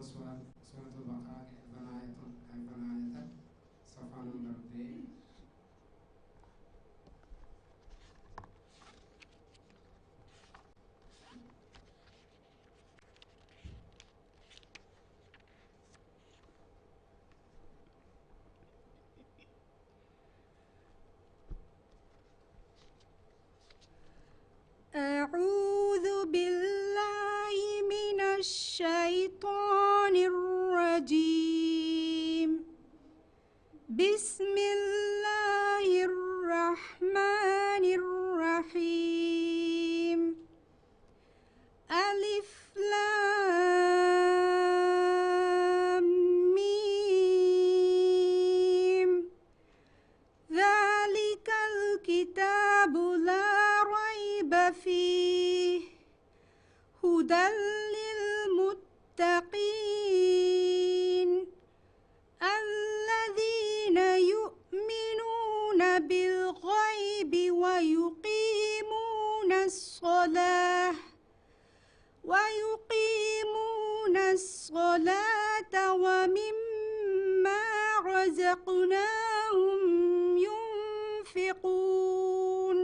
سورة البقرة البناية صفحة نمبر 3. أعوذ بالله من الشيطان الرجيم. بسم الله الرحمن الرحيم. ألف لام ميم. ذلك الكتاب لا ريب فيه هدى للمتقين الذين يؤمنون بالغيب ويقيمون الصلاة ومما رزقناهم ينفقون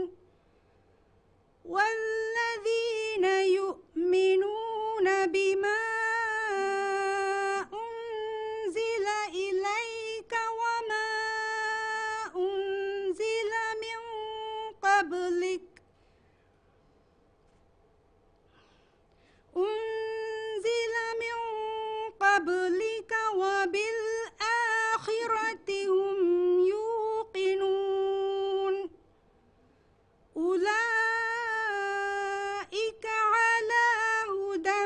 والذين يؤمنون بما أنزل إليك وما أنزل من قبلك وبالآخرة هم يوقنون أولئك على هدى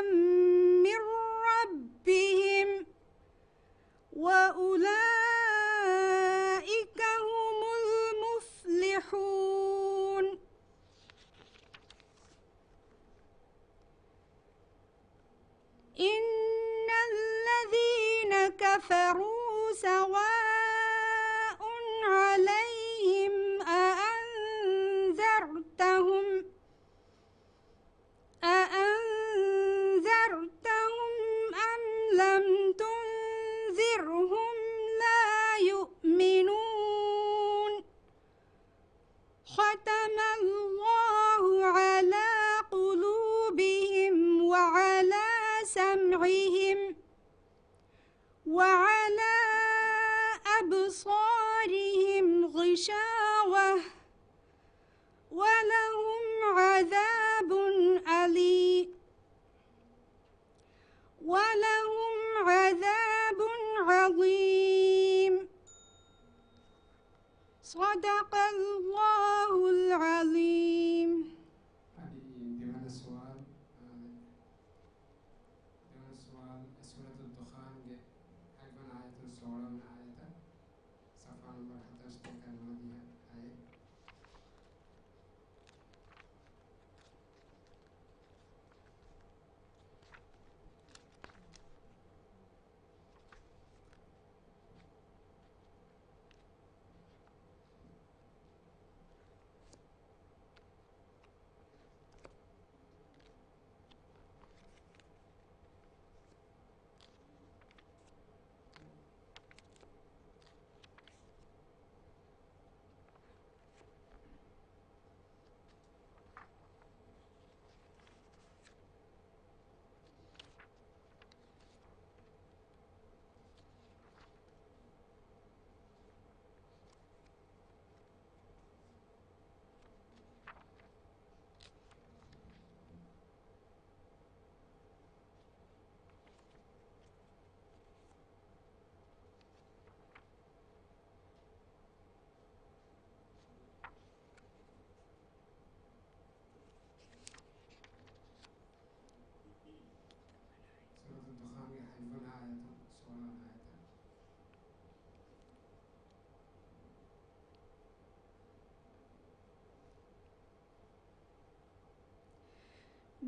من ربهم وأولئك هم المفلحون. إن الذين كفروا سواء عليهم أأنذرتهم أم لم تنذرهم لا يؤمنون. ختم الله على قلوبهم وعلى سمعهم وعلى أبصارهم غشاوة ولهم عذاب عظيم. صدق الله العظيم. بمعنى السؤال سورة الدخان أيضا آية سورة من آية صفحة نمبر 11 كلمة آية.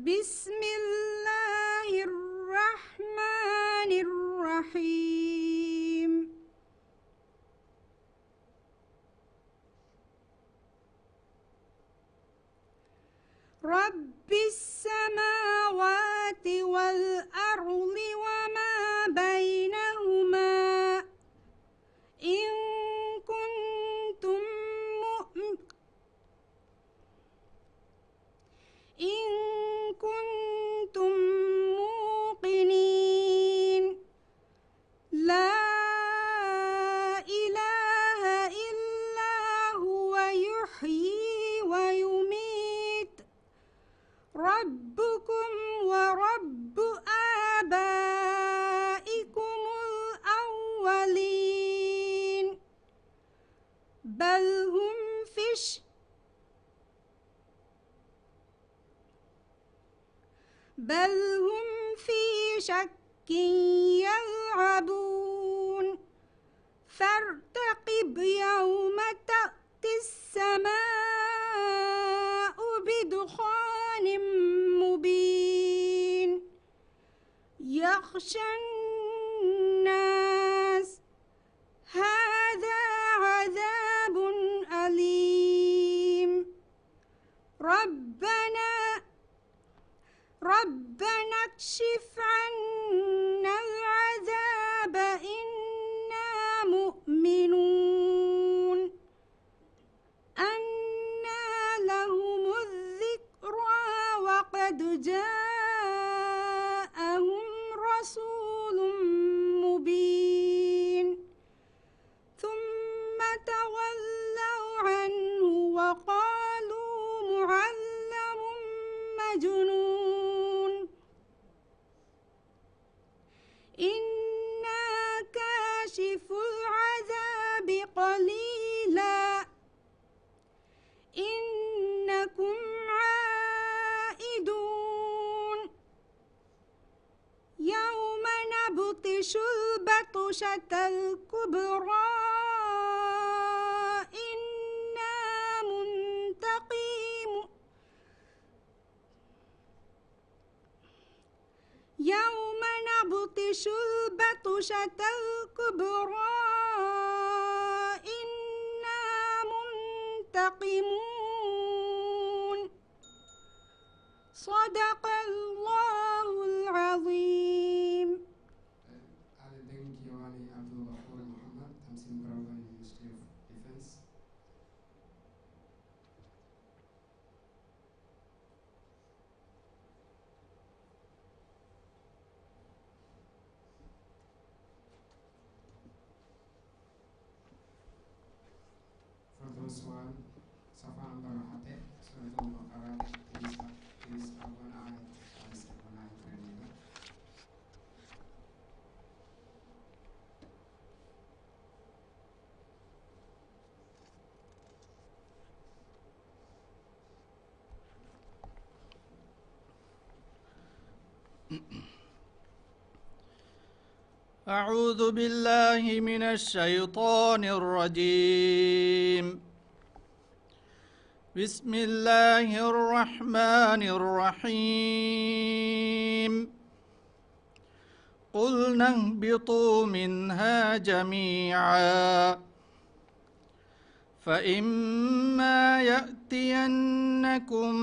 بسم الله الرحمن الرحيم. رب السماوات والأرض وما ربكم ورب آبائكم الأولين بل هم في شك يلعبون فارتقب يوم تأتي السماء بدخان مبين يغشى الناس هذا عذاب أليم ربنا اكشف عنا العذاب إنا مؤمنون أنى لهم الذكرى وقد جاءهم رسول مبين ثم تولوا عنه وقالوا معلم مجنون إنا كاشف العذاب قليلا إنكم عائدون يوم نبطش البطشة الكبرى إنا منتقمون يوم نبطش البطشة الكبرى إنا منتقمون صدق الله العظيم. Ada dengan Kiwani Abdul Ghafur Muhammad, Tamsin Barawa, Ministry of Defense. For those one, Safa number Hate, Surah Al-Baqarah, please one ayat, one ayat remaining. أعوذ بالله من الشيطان الرجيم. بسم الله الرحمن الرحيم. قلنا اهبطوا منها جميعا فإما يأتينكم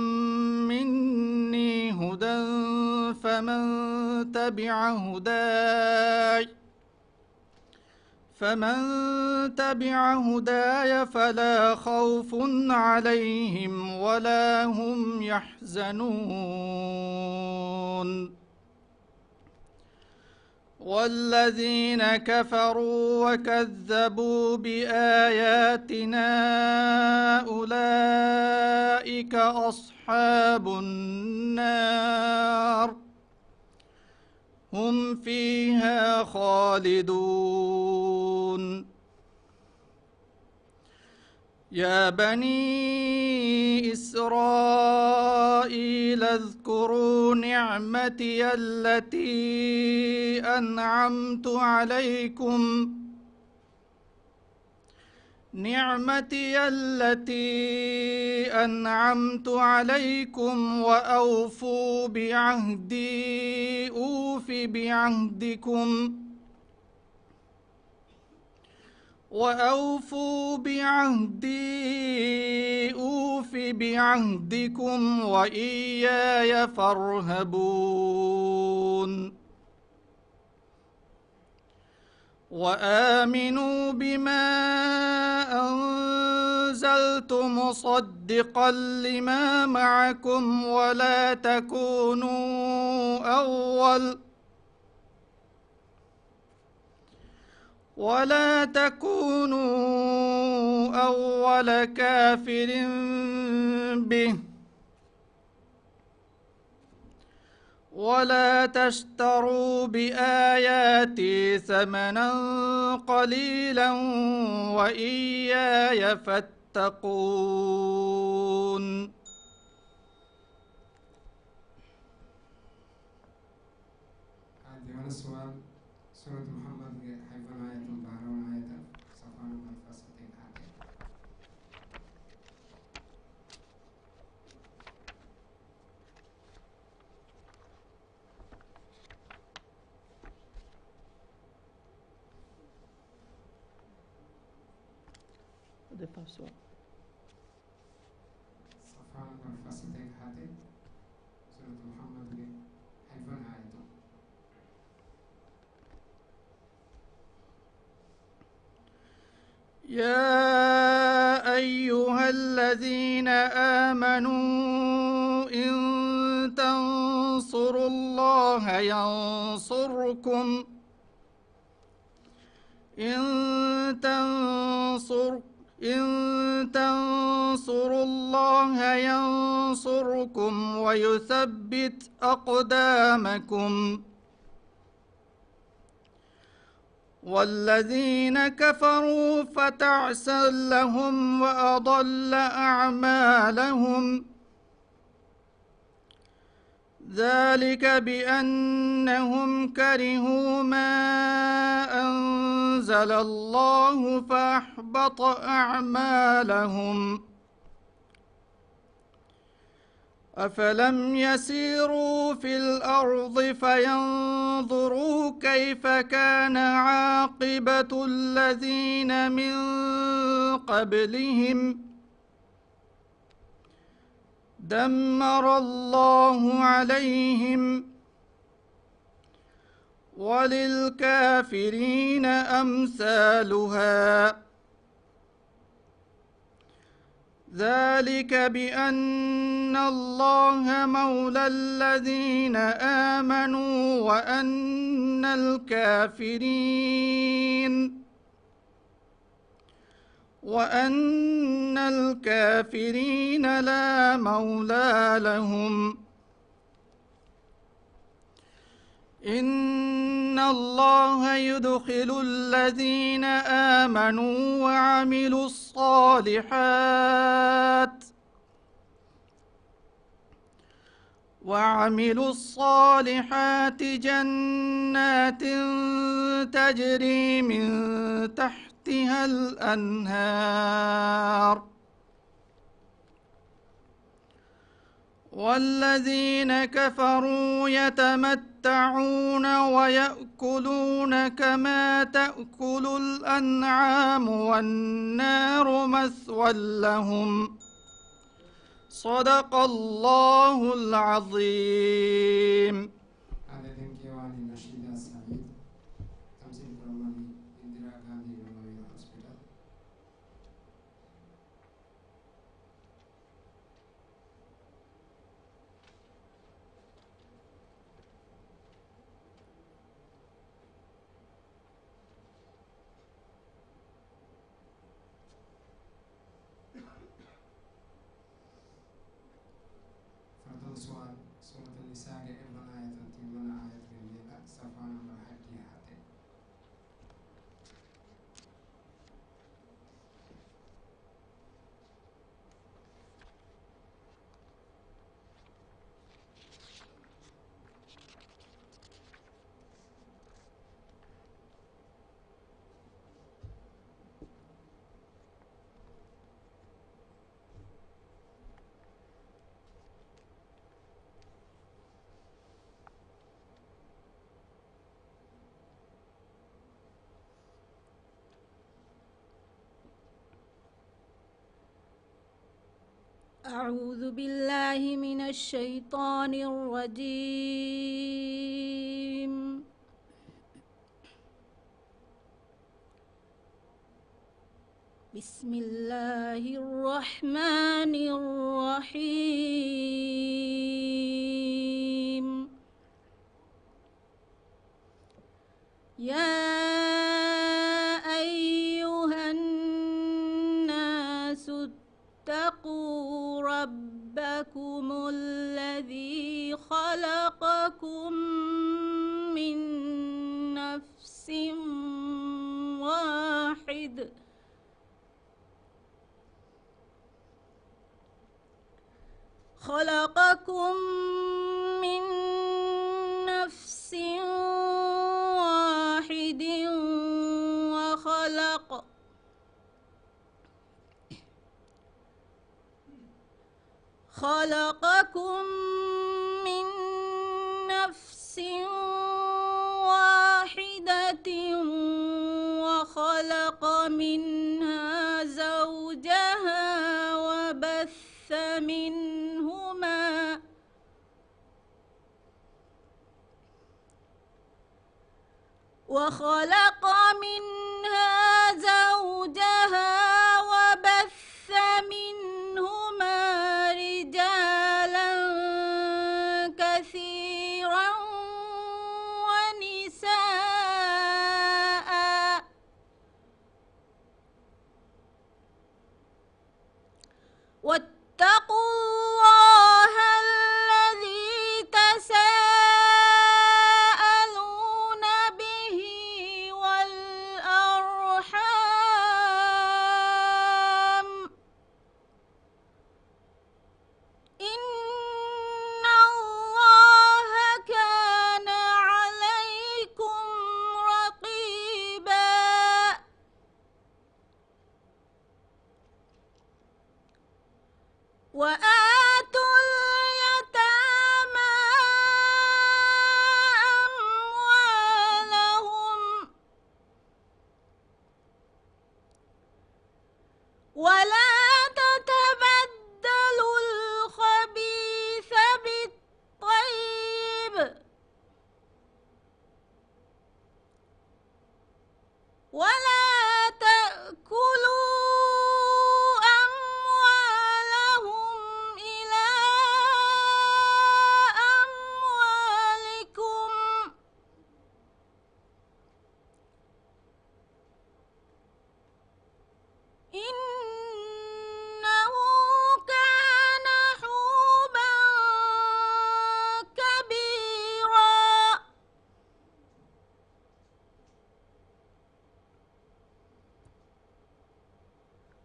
مني هدى فمن تبع هداي فلا خوف عليهم ولا هم يحزنون والذين كفروا وكذبوا بآياتنا أولئك أصحاب النار هم فيها خالدون. يا بني إسرائيل اذكروا نعمتي التي أنعمت عليكم وأوفوا بعهدي أوف بعهدكم وإياي فارهبون. وآمنوا بما أنزلت مصدقا لما معكم ولا تكونوا أول كافر به ولا تشتروا بآياتي ثمنا قليلا وإياي فاتقون. هذا السؤال سورة محمد حيفن آية بارون آية صفان الفاسدين حتى The first one. صفان الفاسدين حتى سورة محمد حيفن آية يا أيها الذين آمنوا إن تنصروا الله ينصركم إن تنصروا الله ينصركم ويثبت أقدامكم والذين كفروا فتعسا لهم وأضل أعمالهم ذلك بأنهم كرهوا ما أنزل الله فأحبط أعمالهم أفلم يسيروا في الأرض فينظروا كيف كان عاقبة الذين من قبلهم دمر الله عليهم وللكافرين أمثالها ذلك بأن الله مولى الذين آمنوا وأن الكافرين لا مولى لهم إن الله يدخل الذين آمنوا وعملوا الصالحات جنات تجري من تحتها الأنهار والذين كفروا يتمتعون ويأكلون كما تأكل الأنعام والنار مثوى لهم صدق الله العظيم. هذا دنكيواني نشيد السعيد تمثيل برماني اندرا غاندي memorial hospital. فرد سؤال سورة النساء ابن آية تيمون آية الليلة صفان الحدي حتى أعوذ بالله من الشيطان الرجيم. بسم الله الرحمن الرحيم. يا أيها الناس اتقوا ربكم الذي خلقكم من نفس واحد خلقكم من نفس واحد خلقكم من نفس واحدة وخلق منها زوجها وبث منهما رجالا كثيرا ونساء واتقوا الله الذي تساءلون به والأرحام إن الله كان عليكم رقيبا وآتوا اليتامى أموالهم ولا تتبدلوا الخبيث بالطيب ولا تأكلوا أموالهم إلى أموالكم إنه كان حوبا كبيرا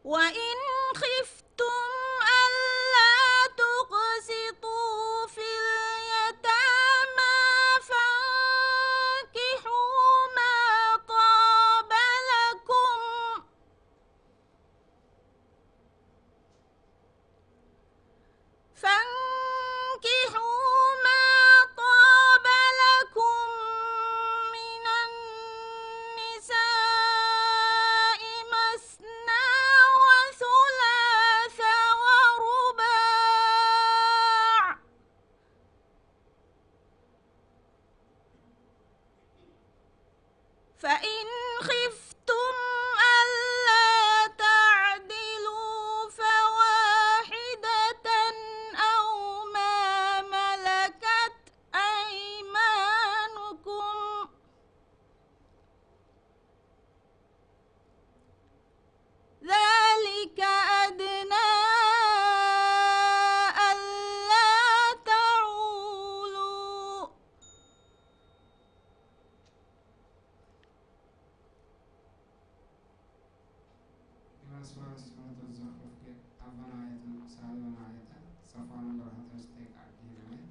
وإن خفتم ألا تقسطوا في اليتامى فانكحوا ما طاب لكم من النساء مثنى وثلاث ورباع فإن خفتم ألا تعدلوا فواحدة أو ما ملكت أيمانكم ذلك أدنى ألا تعولوا سورة الزخرف के अव्वल आयत सातवां आयत सफ़ा नंबर 68 में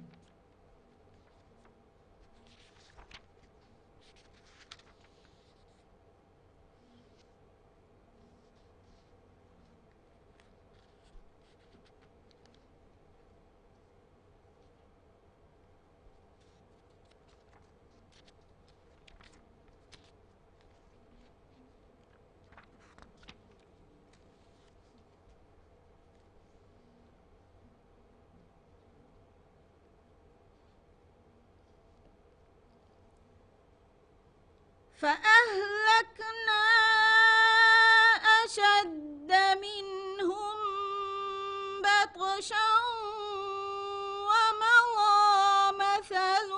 فأهلكنا أشد منهم بطشا ومضى مثل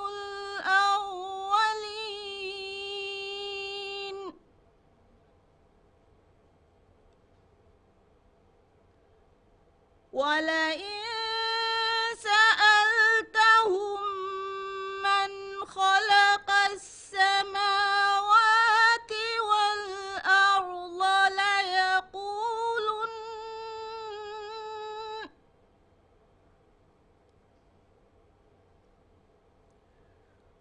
الأولين ولئن سألتهم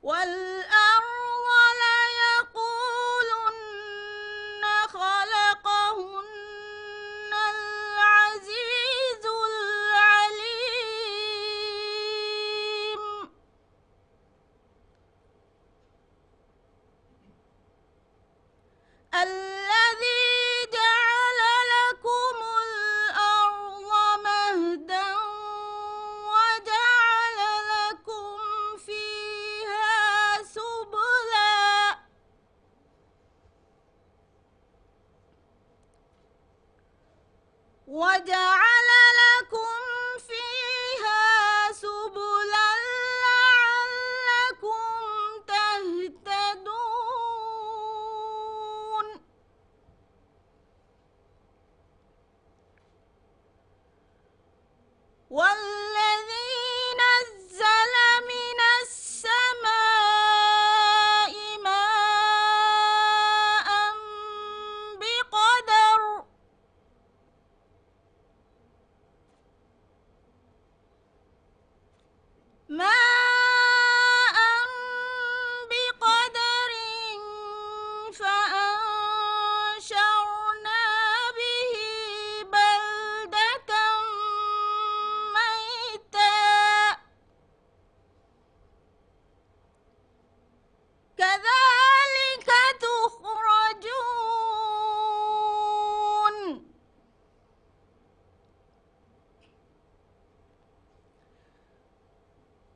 والأرض ليقولن خلقهن العزيز العليم الذي جعل لكم الأرض مهدا وجعل لكم فيها سبلا لعلكم تهتدون والذي نزل من السماء ماء بقدر فأنشرنا به بلدة ميتا كذلك تخرجون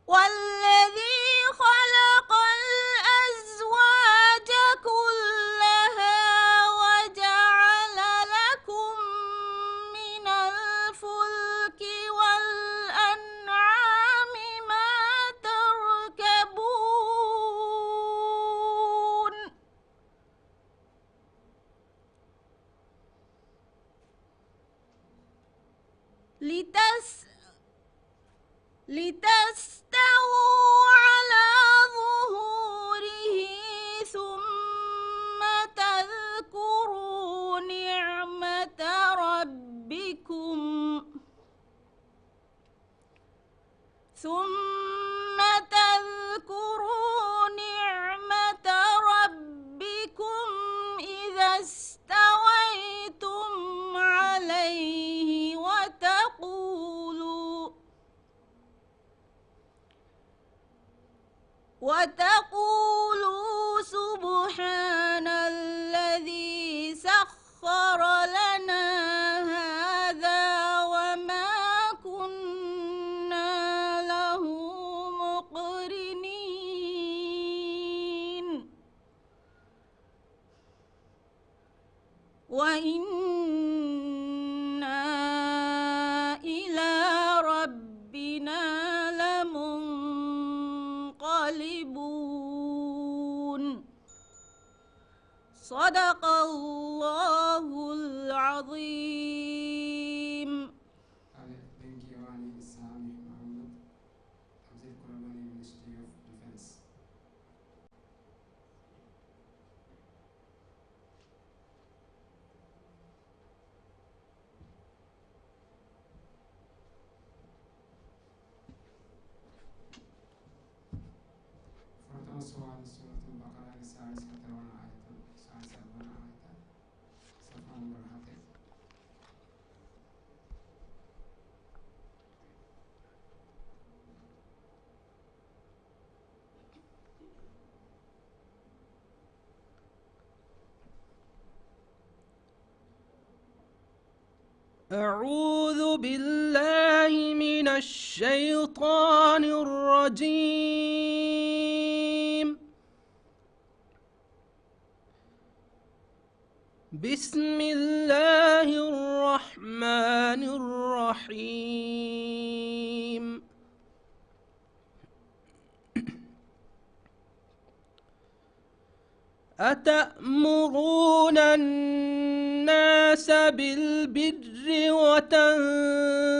والذي خلق الأزواج كلها وجعل لكم من الفلك والأنعام ما تركبون لتستووا على ظهوره ثم تذكروا نعمة ربكم إذا استويتم عليه وتقولوا سبحان الذي سخر لنا هذا وما كنا له مقرنين وإنا إلى ربنا لمنقلبون صدق الله العظيم. Thank you, Ali Sami Muhammad, Tafsir Kurabani, Ministry of Defense. Pertama soal suratul Baqarah saya sekitar ayat saya ayat Safan berhati. أعوذ بالله من الشيطان الرجيم. بسم الله الرحمن الرحيم. أتأمرون الناس بالبر وتنسون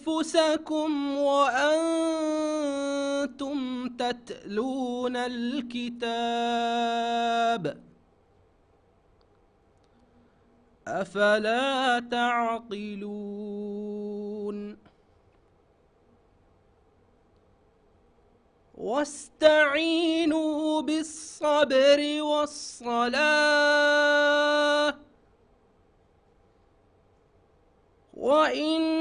أنفسكم وأنتم تتلون الكتاب أفلا تعقلون واستعينوا بالصبر والصلاة وإنها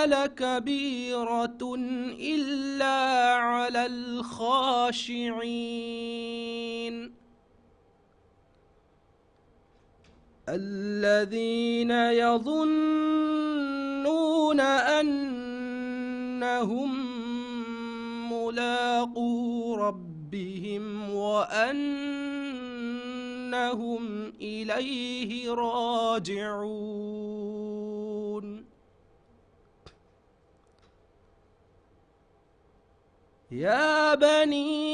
لكبيرة إلا على الخاشعين الذين يظنون أنهم ملاقو ربهم وأنهم إليه راجعون يا بني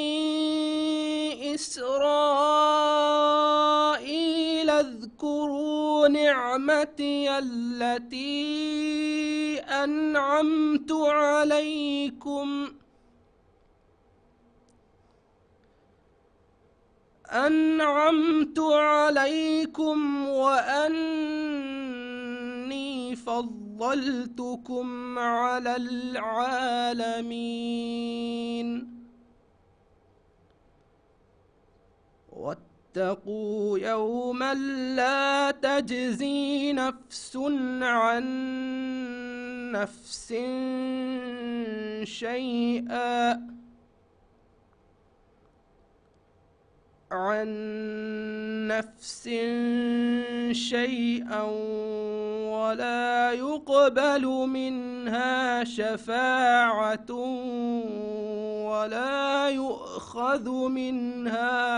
إسرائيل اذكروا نعمتي التي أنعمت عليكم وأني فضلتكم على العالمين واتقوا يوما لا تجزي نفس عن نفس شيئا ولا يقبل منها شفاعة ولا يؤخذ منها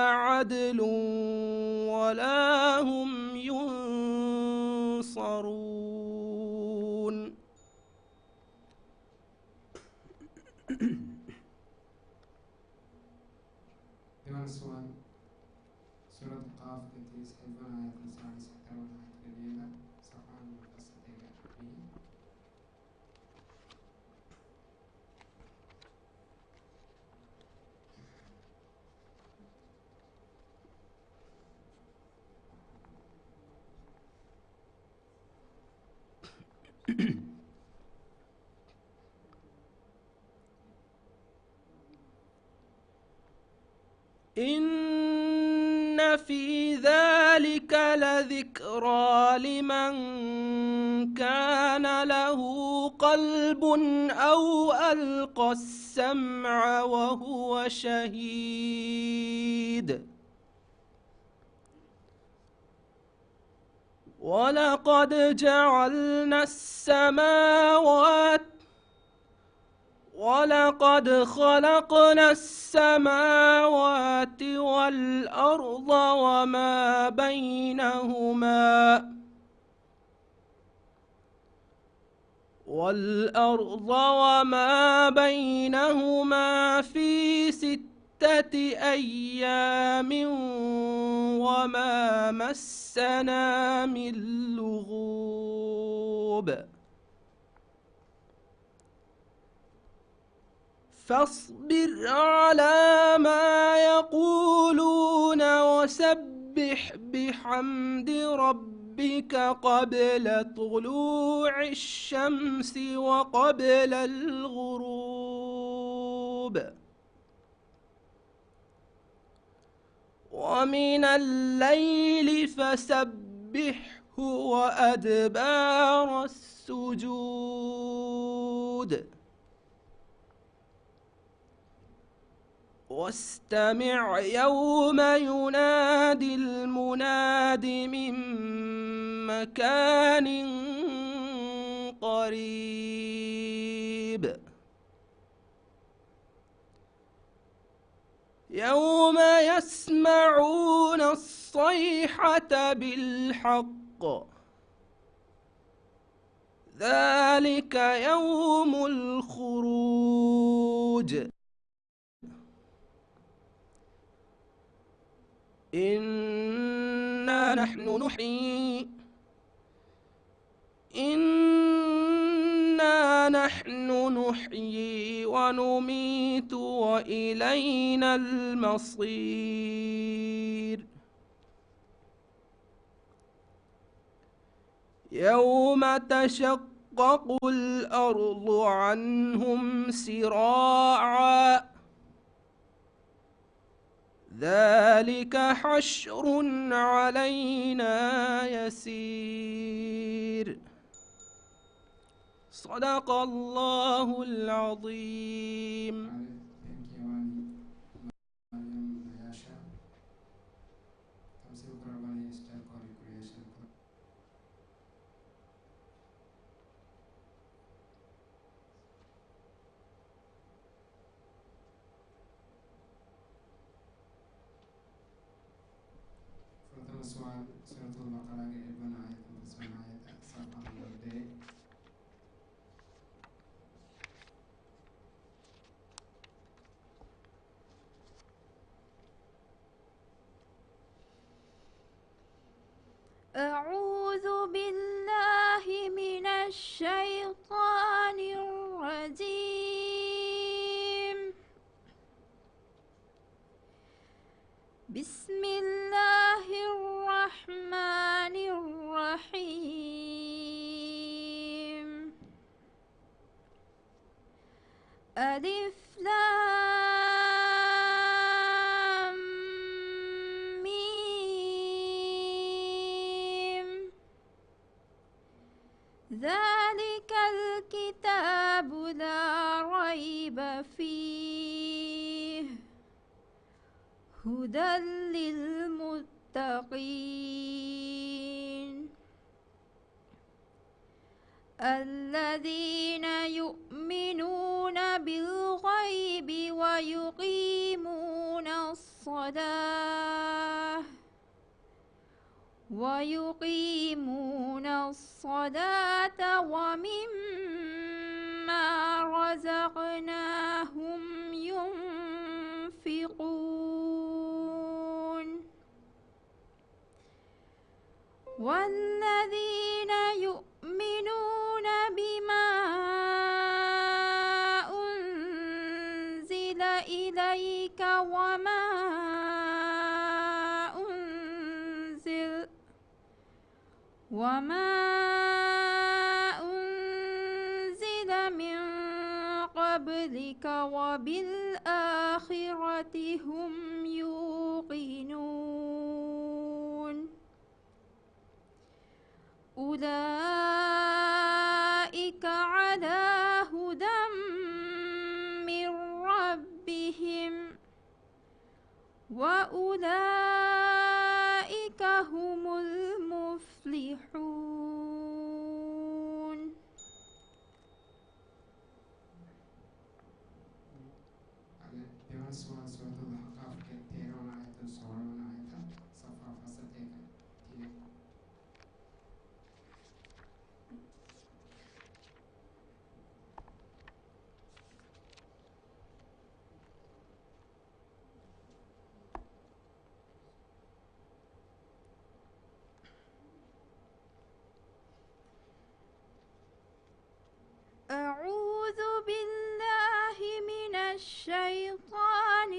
عدل ولا هم ينصرون Dengan surat Qaf التي سحبنا آيات نساء سحتر وتحت كبيرة صفحة مقصة كبيرة إن في ذلك لذكرى لمن كان له قلب أو ألقى السمع وهو شهيد ولقد خلقنا السماوات والأرض وما بينهما في 6 أيام وما مسنا من لغوب فاصبر على ما يقولون وسبح بحمد ربك قبل طلوع الشمس وقبل الغروب ومن الليل فسبحه وأدبار السجود واستمع يوم ينادي المناد من مكان قريب يوم يسمعون الصيحة بالحق ذلك يوم الخروج إنا إنا نحن نحيي ونميت وإلينا المصير يوم تشقق الأرض عنهم سراعا ذلك حشر علينا يسير صدق الله العظيم. Surat Suratul Baqarah ke Ibn ayat Bismillah ayat Safa Al-Day. أعوذ بالله من الشيطان الرجيم. بسم الله الرحمن الرحيم. ألف لام ميم. ذلك الكتاب لا ريب فيه هدى للمتقين الذين يؤمنون بالغيب ويقيمون الصلاة ومما رزقناهم ينفقون والذين يؤمنون بما أنزل إليك وما أنزل من قبلك وبالآخرة هم يوقنون أولئك على هدى من ربهم وأولئك هم المفلحون. Dewan Surat Suratul Ahqaf ke 13 ayat 16 ayat Safa fasal 3. أعوذ بالله من الشيطان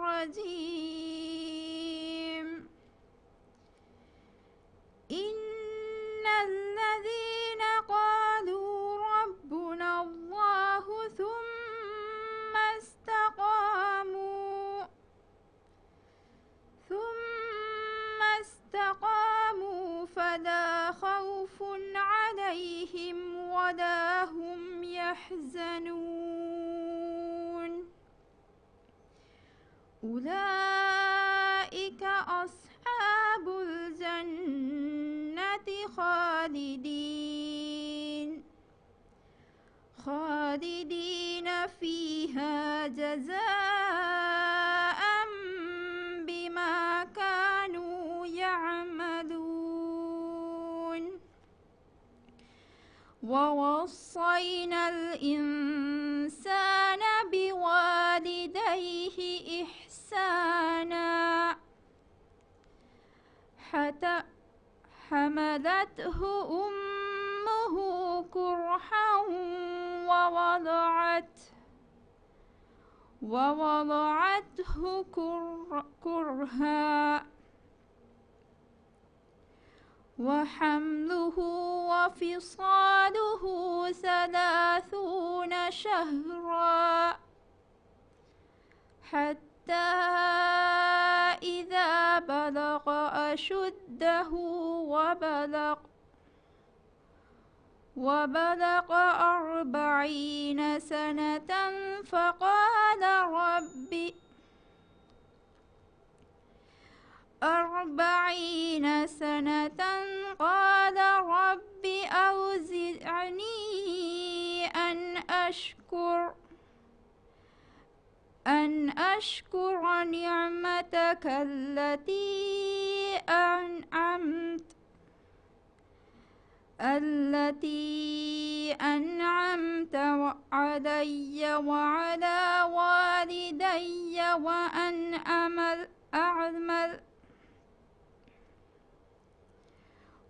الرجيم. إن الذين قالوا ربنا الله ثم استقاموا فلا خوف عليهم ولا هم يحزنون أولئك أصحاب الجنة خالدين فيها جزاء بما كانوا يعملون ووصينا الإنسان بوالديه إحسانا حملته أمه كرها ووضعته كرها وحمله وفصاله 30 شهرا حتى إذا بلغ أشده وبلغ 40 سنة فقال رب أوزعني أن أشكر نعمتك التي أنعمت علي وعلى والدي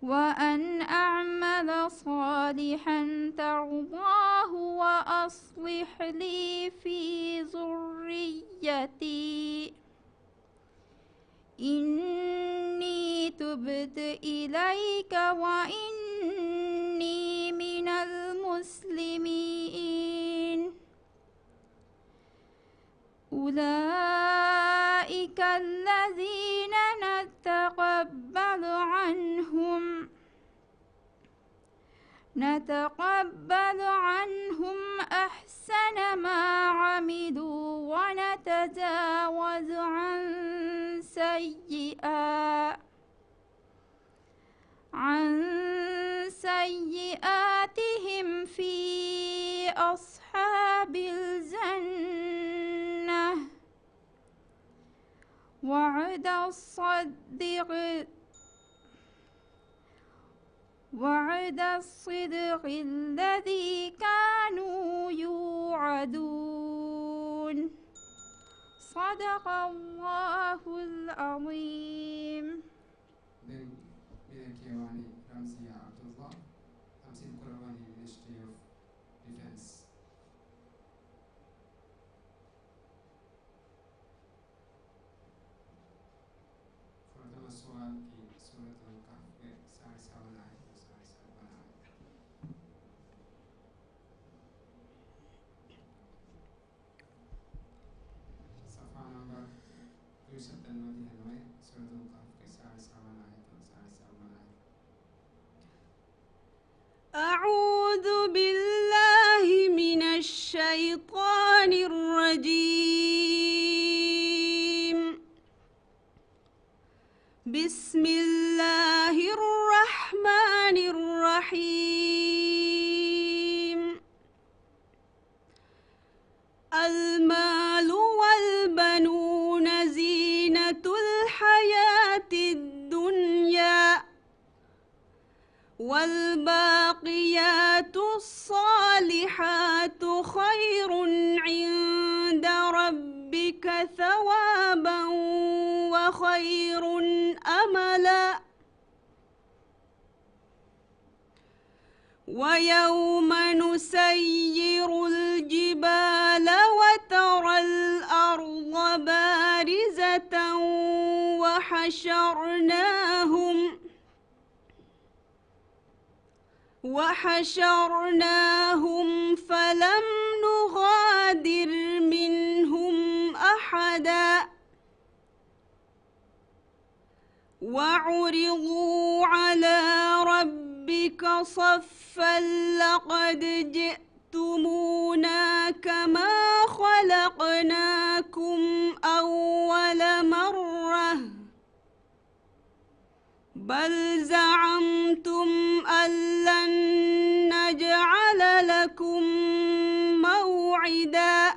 وأن أعمل صالحا ترضاه وأصلح لي في ذريتي إني تبت إليك وإني من المسلمين أولئك الذين نتقبل عنهم أحسن ما عملوا ونتجاوز عن سيئاتهم في أصحاب الجنة وعد الصدق الذي كانوا يوعدون صدق الله العظيم. Kewani Ramzia Abdullah, Tamsil Kurawani Ministry of Defense. For the Maswal ki Surat al-Kahf ke sari sawan ayat और sari sawan ayat. Safa number 299 Surat al-Kahf ke sari sawan ayat और sari sawan ayat. أعوذ بالله من الشيطان الرجيم. بسم الله الرحمن الرحيم. المال والبنون زينة الحياة الدنيا والباقيات الصالحات خير عند ربك ثوابا وخير أملا. ويوم نسير الجبال وترى الأرض بارزة وحشرناهم فلم نغادر منهم أحدا وعرضوا على ربك صفا لقد جئتمونا كما خلقناكم أول مرة بل زعمتم أن لن نجعل لكم موعدا.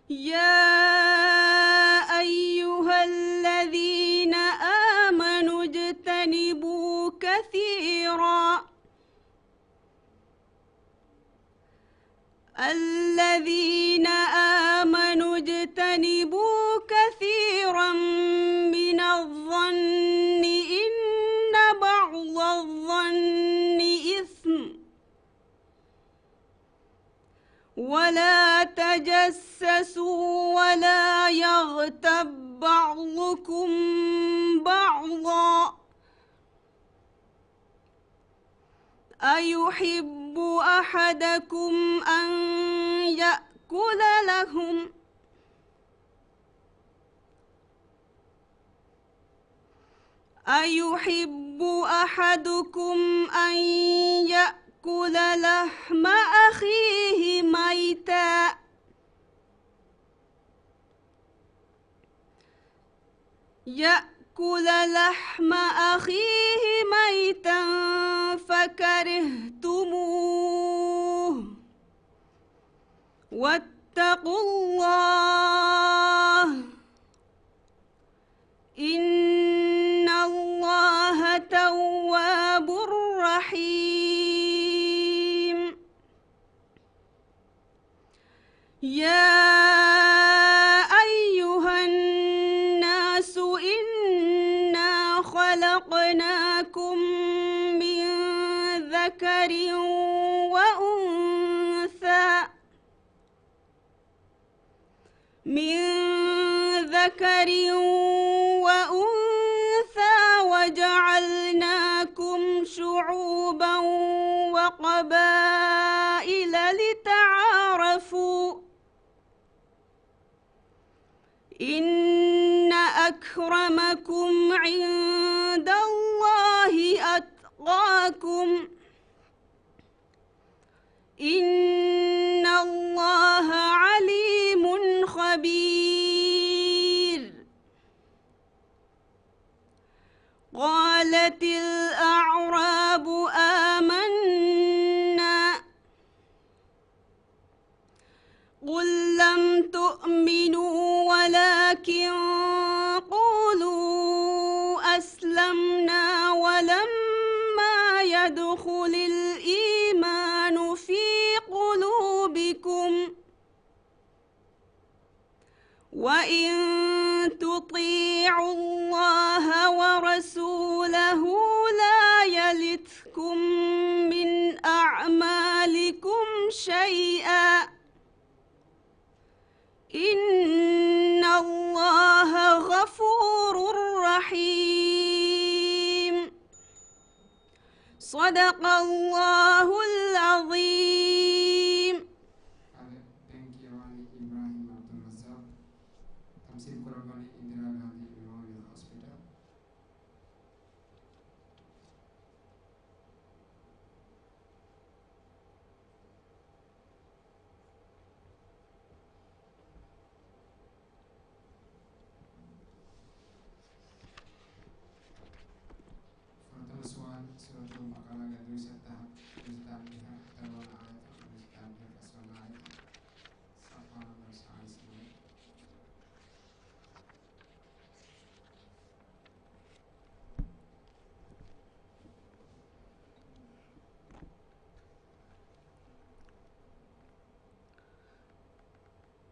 يا أيها الذين آمنوا اجتنبوا كثيرا من الظن إن بعض الظن إثم ولا تجسسوا ولا يغتب بعضكم بعضا أيحب أحدكم أن يأكل لحم أخيه ميتا فكرهتموه واتقوا الله إن الله تواب رحيم يا أيها الناس إنا خلقناكم من ذكر وأنثى وجعلناكم شعوبا وقبائل لتعارفوا إن أكرمكم عند الله أتقاكم إن الله عليم خبير قالت الأعراب آمنا قل لم تؤمنوا ولكن قولوا أسلمنا ولما يدخل الإيمان في قلوبكم وإن تطيعوا الله ورسوله لا يلتكم من أعمالكم شيئا إن الله غفور رحيم صدق الله العظيم. Thank you, Ibrahim Abdul Razak. Tamsil Quran Indira Gandhi Memorial Hospital. Suan Suratul Baqarah dan Nusa Tahap Nusa Biha Tarwan Ayat Nusa Biha Kaswan Ayat Safan Nusa Islam.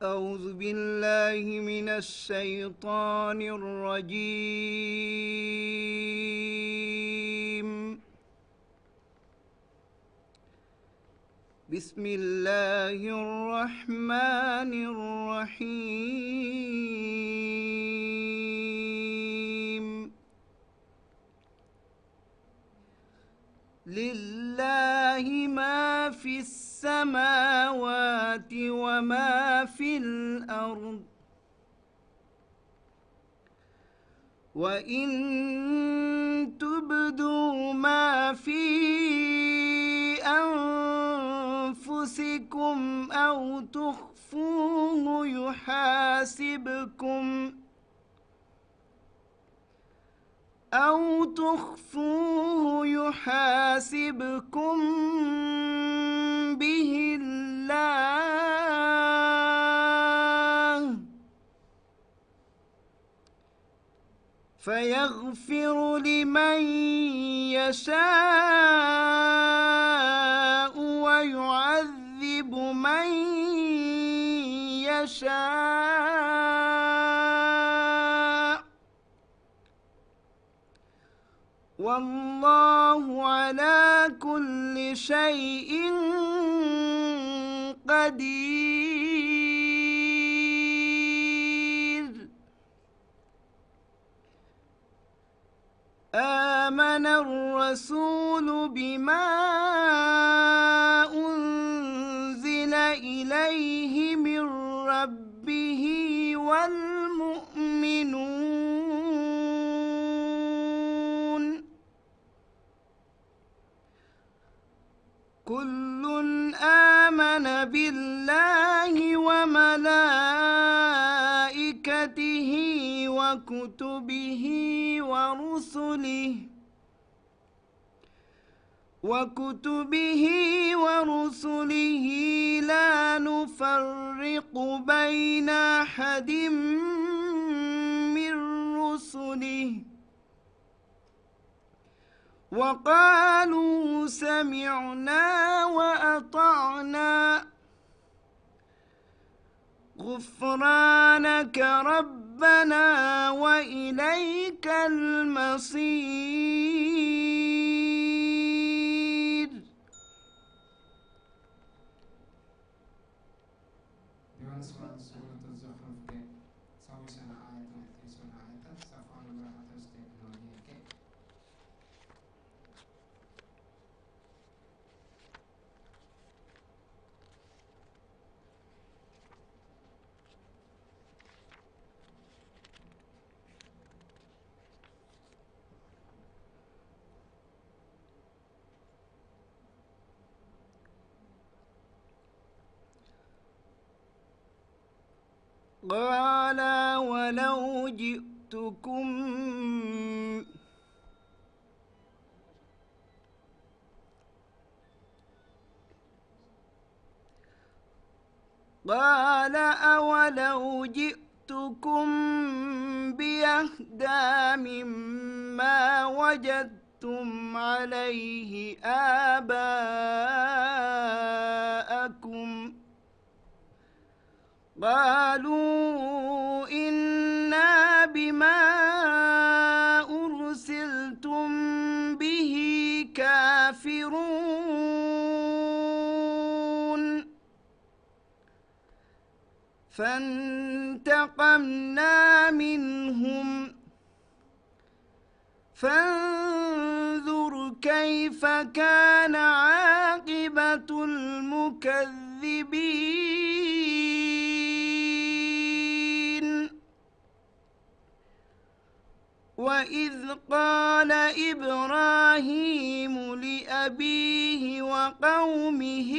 أعوذ بالله من الشيطان الرجيم بسم الله الرحمن الرحيم لله ما في السماوات وما في الأرض وإن تبدوا ما في أنفسكم أو تخفوه يحاسبكم به الله فيغفر لمن يشاء ويعذب من يشاء والله على كل شيء قدير. آمن الرسول بما أنزل إليه من ربه والمؤمنون كل آمن بالله وملائكته وكتبه ورسله لا نفرق بين أحد من رسله وقالوا سمعنا وأطعنا غفرانك ربنا وإليك المصير. Dewan Surat Surat Az-Zukhruf ke sawisana ayat nanti suna ayat safa nomor 106 ke قال ولو جئتكم قال أولو جئتكم بأهدى مما وجدتم عليه آباءكم قالوا إنا بما أرسلتم به كافرون فانتقمنا منهم فانظر كيف كان عاقبة المكذبين. وإذ قال إبراهيم لأبيه وقومه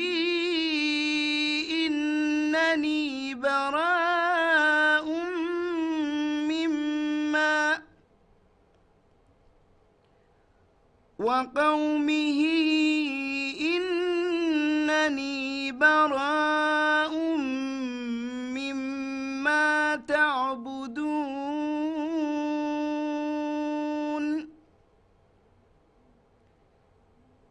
إنني براء مما وقومه إنني براء مما تعبدون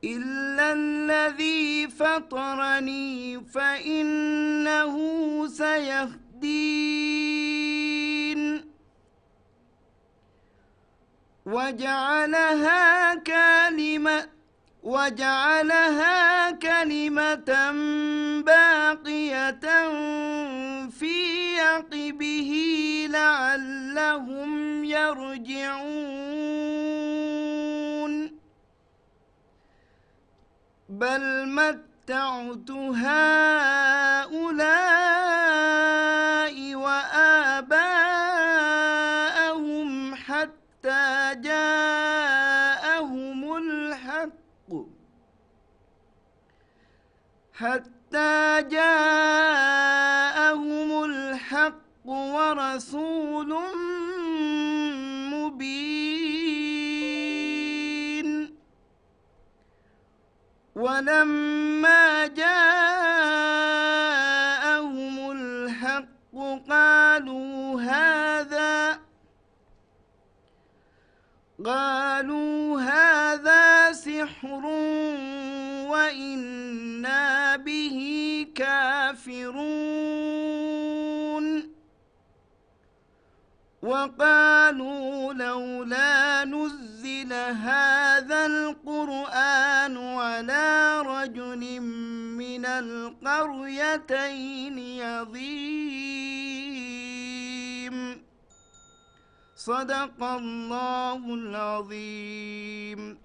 إلا الذي فطرني فإنه سيهدين وجعلها كلمة باقية في عقبه لعلهم يرجعون بل متعت هؤلاء وآباءهم حتى جاءهم الحق ورسول مبين ولما جاءهم الحق قالوا سحر وإنا به كافرون وقالوا لولا نزل هذا القرآن على رجل من القريتين عظيم صدق الله العظيم.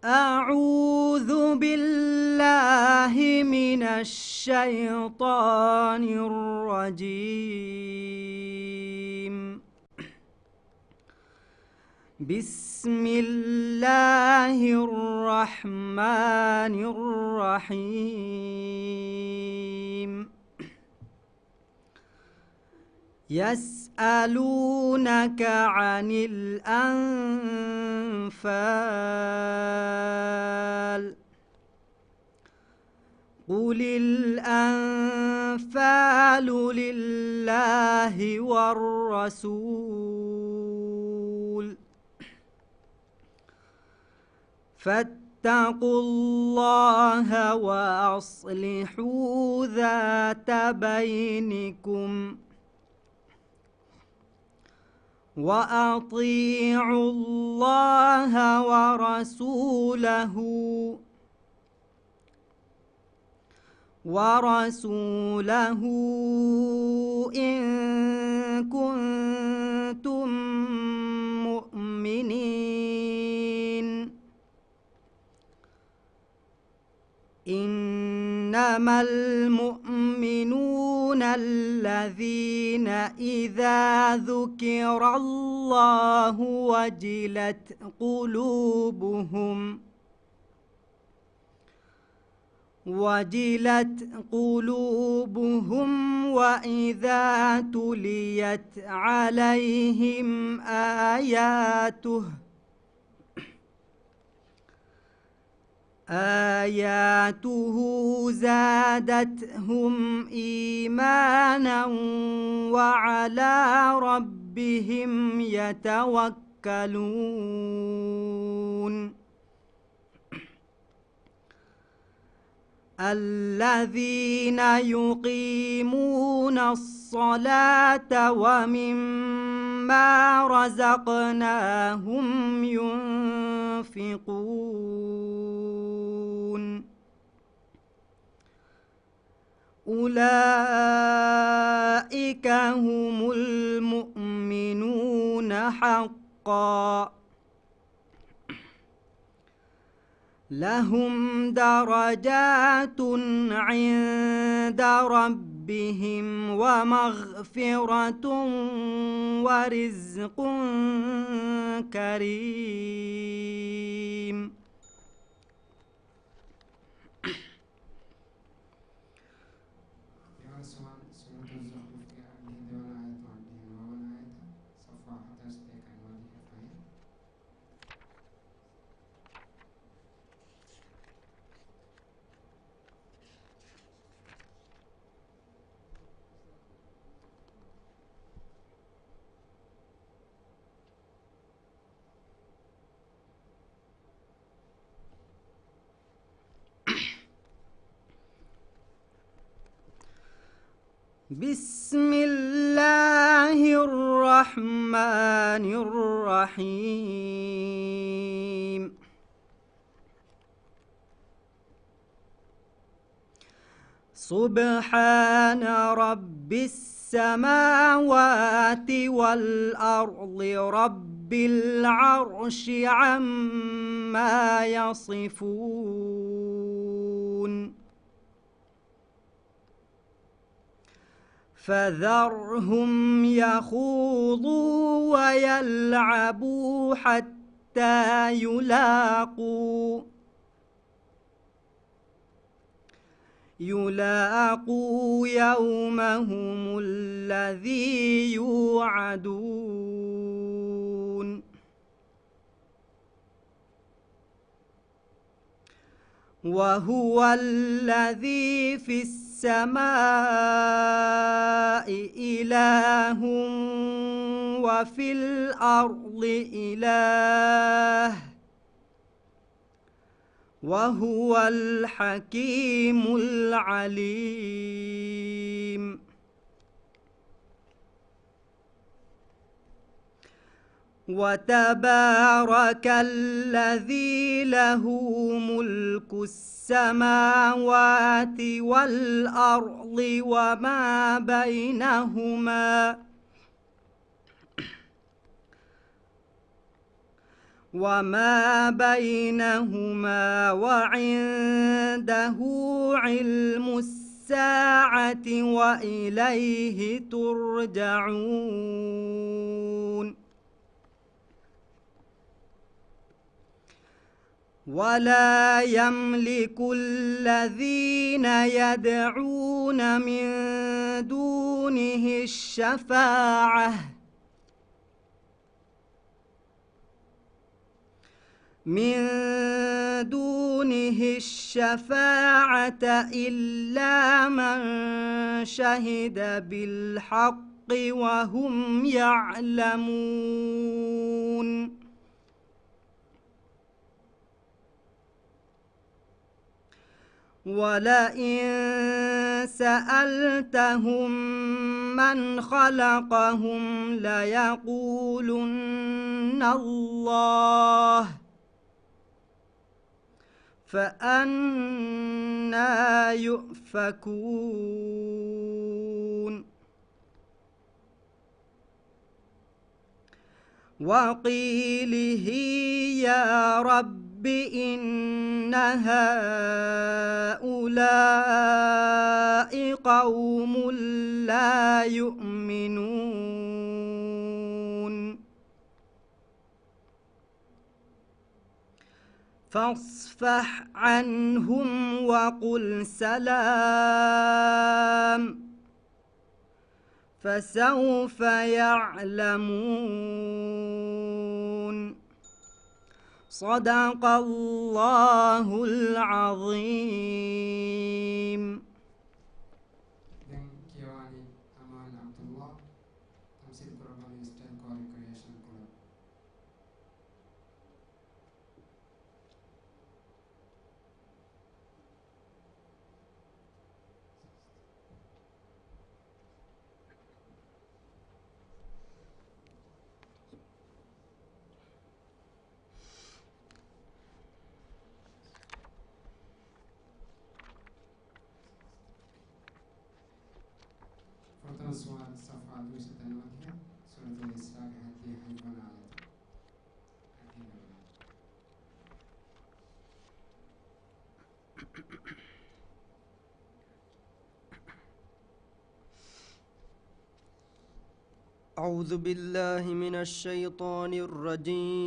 أعوذ بالله من الشيطان الرجيم. بسم الله الرحمن الرحيم. يسألونك عن الأنفال قل الأنفال لله والرسول فاتقوا الله وأصلحوا ذات بينكم وأطيعوا الله ورسوله إن كنتم مؤمنين. إنما المؤمنون الذين إذا ذكر الله وجلت قلوبهم وإذا تليت عليهم آياته زادتهم إيمانا وعلى ربهم يتوكلون. الذين يقيمون الصلاة ومما رزقناهم ينفقون أولئك هم المؤمنون حقا لهم درجات عند ربهم ومغفرة ورزق كريم. بسم الله الرحمن الرحيم. سبحان رب السماوات والأرض رب العرش عما يصفون فذرهم يخوضوا ويلعبوا حتى يلاقوا يومهم الذي يوعدون وهو الذي في السماء إله وفي الأرض إله وهو الحكيم العليم وتبارك الذي له ملك السماوات والأرض وما بينهما وعنده علم الساعة وإليه ترجعون ولا يملك الذين يدعون من دونه الشفاعة إلا من شهد بالحق وهم يعلمون ولئن سألتهم من خلقهم ليقولن الله فأنى يؤفكون وقيله يا رب إن هؤلاء قوم لا يؤمنون فاصفح عنهم وقل سلام فسوف يعلمون صدق الله العظيم. Dan Kiwani Aman Abdullah Tamsil Kurban Eastern Co-Recreation Club. Fortan Suad Safa 208 Surat Al-Isra Hati Haifan Ayat. أعوذ بالله من الشيطان الرجيم.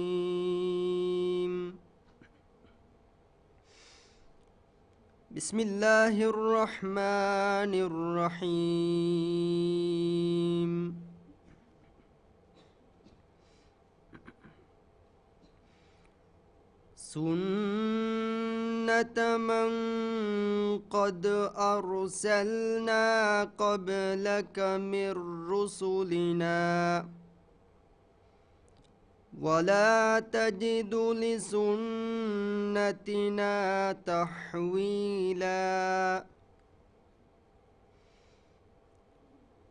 بسم الله الرحمن الرحيم. سنة من قد أرسلنا قبلك من رسلنا ولا تجد لسنتنا تحويلا.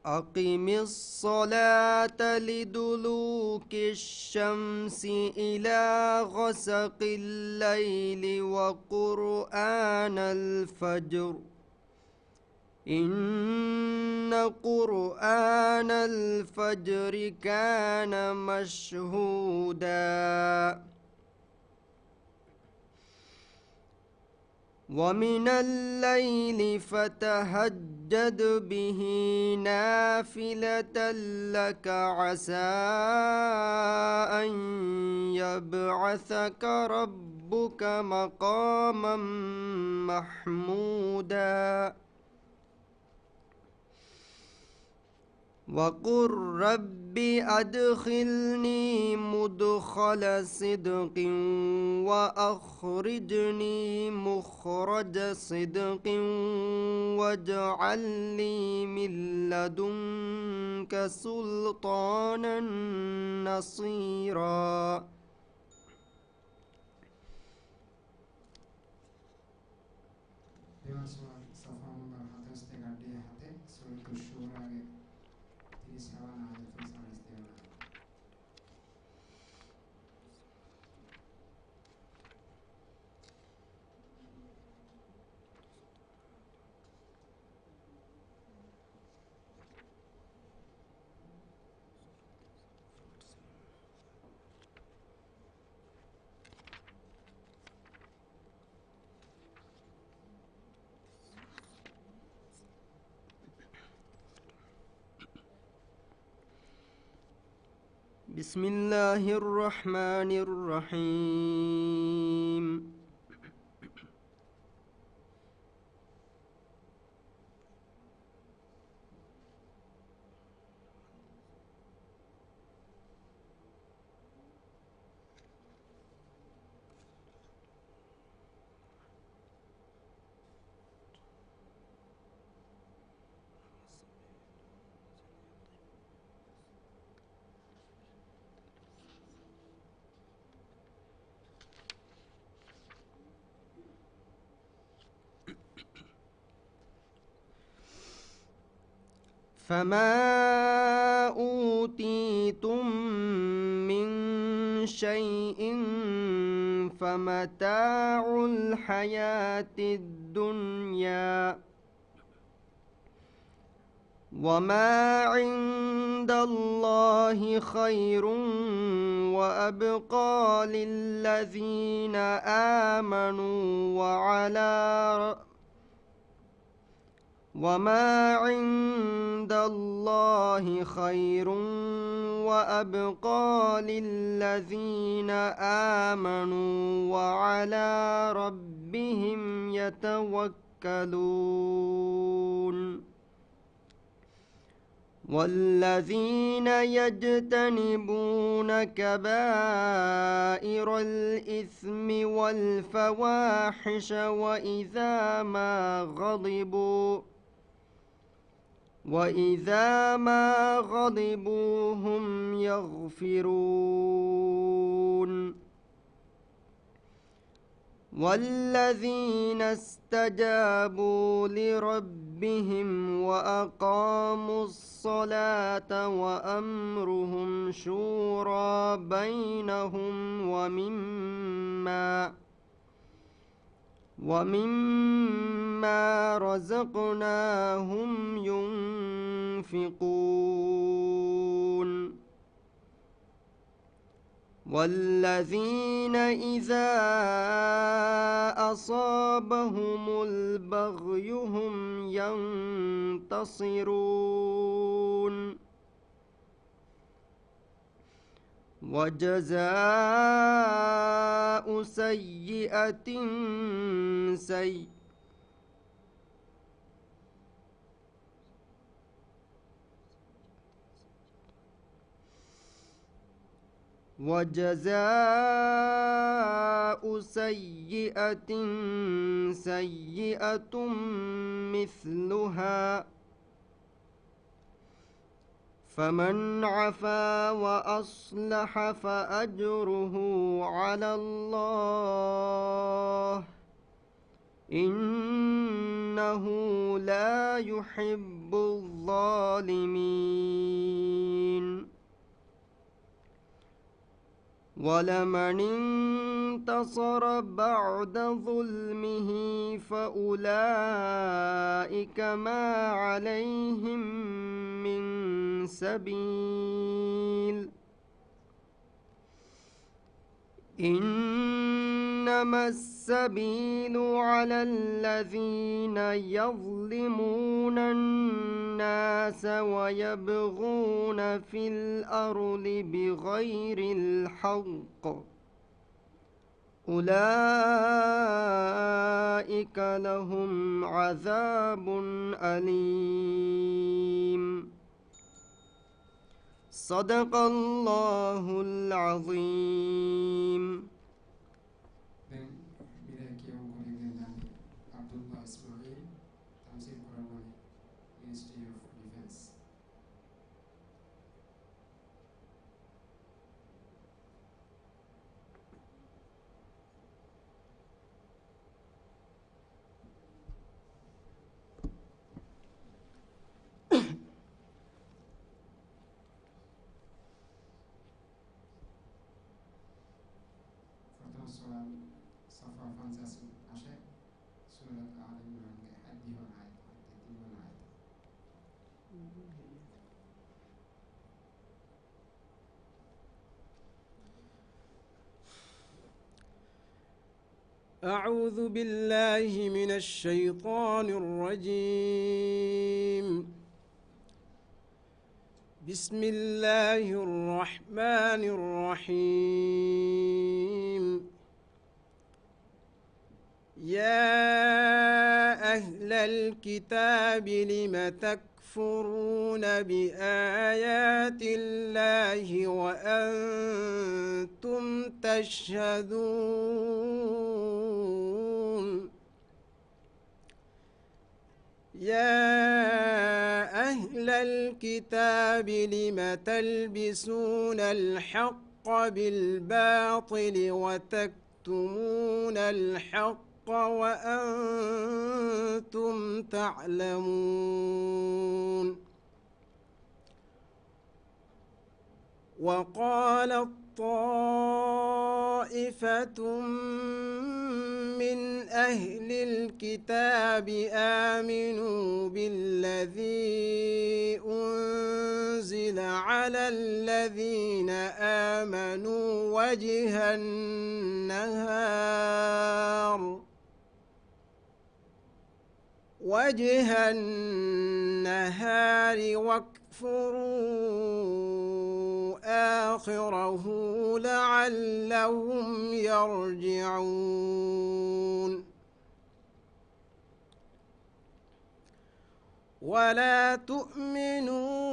أقم الصلاة لدلوك الشمس إلى غسق الليل وقرآن الفجر إن قرآن الفجر كان مشهودا. ومن الليل فتهجد فتهجد به نافلة لك عسى أن يبعثك ربك مقاما محمودا وقل رب أدخلني مدخل صدق وأخرجني مخرج صدق واجعل لي من لدنك سلطانا نصيرا بسم الله الرحمن الرحيم فما أوتيتم من شيء فمتاع الحياة الدنيا وما عند الله خير وأبقى للذين آمنوا وما عند الله خير وأبقى للذين آمنوا وعلى ربهم يتوكلون والذين يجتنبون كبائر الإثم والفواحش وإذا ما غضبوا هم يغفرون والذين استجابوا لربهم وأقاموا الصلاة وأمرهم شورى بينهم ومما رزقناهم ينفقون والذين إذا أصابهم البغي هم ينتصرون وجزاء سيئة سيئة مثلها فمن عفا وأصلح فأجره على الله إنه لا يحب الظالمين ولمن انتصر بعد ظلمه فأولئك ما عليهم من سبيل إنما إنما السبيل على الذين يظلمون الناس ويبغون في الأرض بغير الحق أولئك لهم عذاب أليم صدق الله العظيم. Ben Mireki Ongolegenden Abdullah Ismail, Tamsil Kuramani, Ministry of Defense. Fortan soal Safa Fansas Ashe, Surat Al-Imran ke Haddi hon ayat, Haddi hon ayat. أعوذ بالله من الشيطان الرجيم. بسم الله الرحمن الرحيم. يا أهل الكتاب لم تكفرون بآيات الله وأنتم تشهدون. يا أهل الكتاب لم تلبسون الحق بالباطل وتكتمون الحق وأنتم تعلمون. وقالت طائفة من أهل الكتاب آمنوا بالذي أنزل على الذين آمنوا وجه النهار واكفروا آخره لعلهم يرجعون. ولا تؤمنوا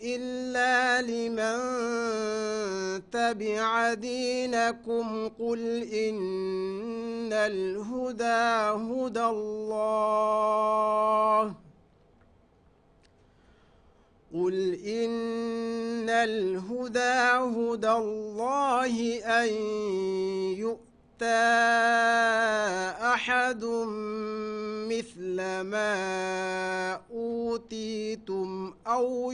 إلا لمن تبع دينكم قل إن الهدى هدى الله أن يؤتى أحد مثل ما أوتيتم أو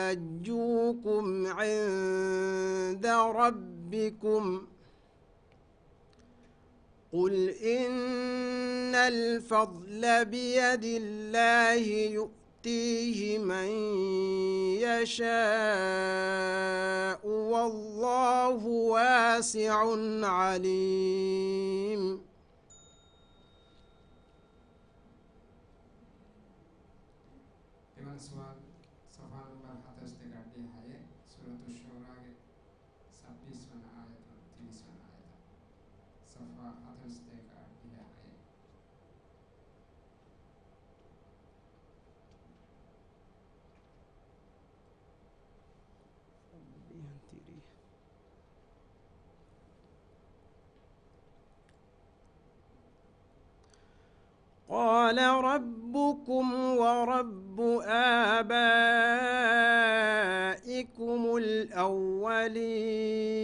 يحاجوكم عند ربكم قل إن الفضل بيد الله يؤتيه من يشاء والله واسع عليم. Dengan soal Safa nomor 103 ayat Surat Asy-Syura 26 ayat 30 ayat. Safa 103 ayat. قال ربكم ورب آبائكم الأولين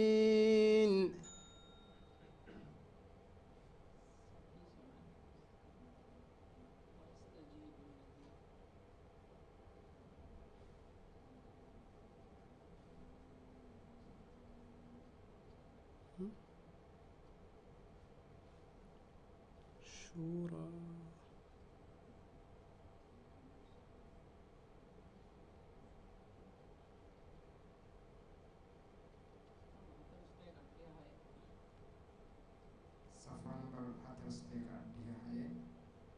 الشورى صفحة نمبر 103 هي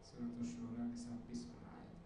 سورة الشورى 26 ayat.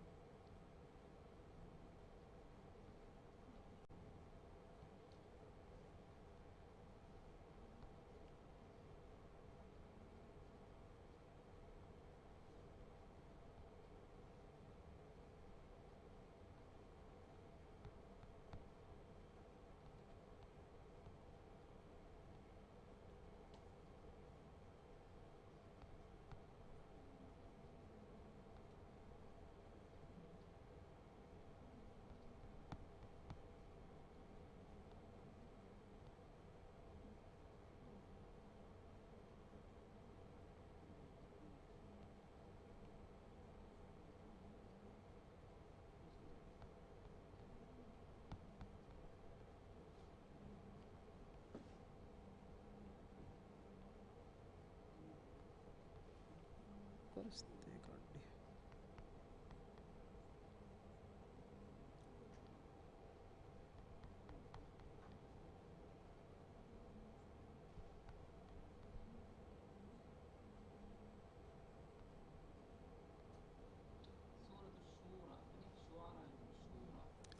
परस्ते काट दिया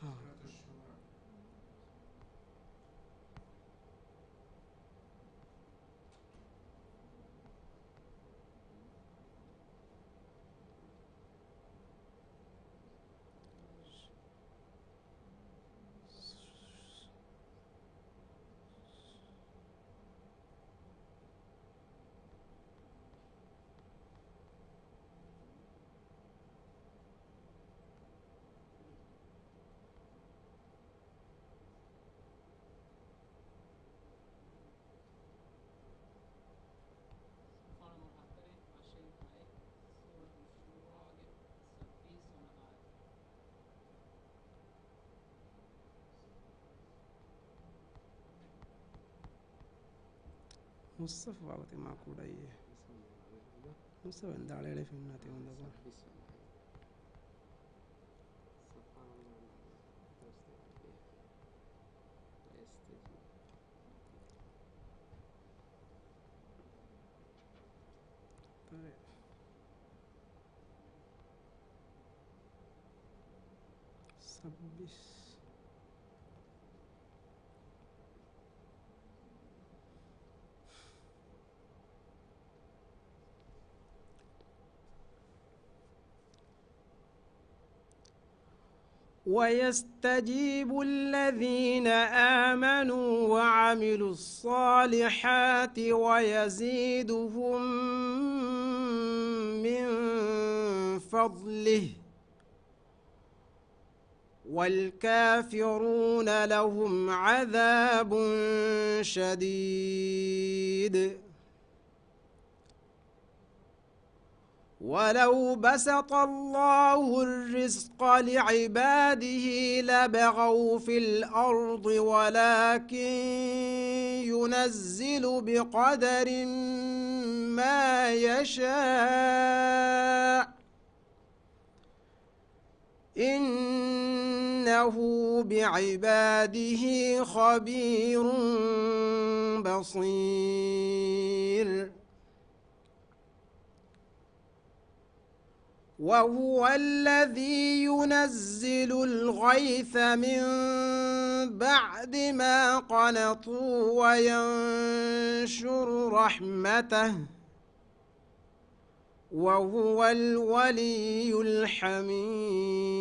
हाँ سورة الشورى. मुस्तफ़ वावते माकूड़ा ये मुस्तफ़ इंदाले ले फिल्म नाते होंदा को सब्बिस ويستجيب الذين آمنوا وعملوا الصالحات ويزيدهم من فضله والكافرون لهم عذاب شديد ولو بسط الله الرزق لعباده لبغوا في الأرض ولكن ينزل بقدر ما يشاء إنه بعباده خبير بصير وهو الذي ينزل الغيث من بعد ما قنطوا وينشر رحمته وهو الولي الحميد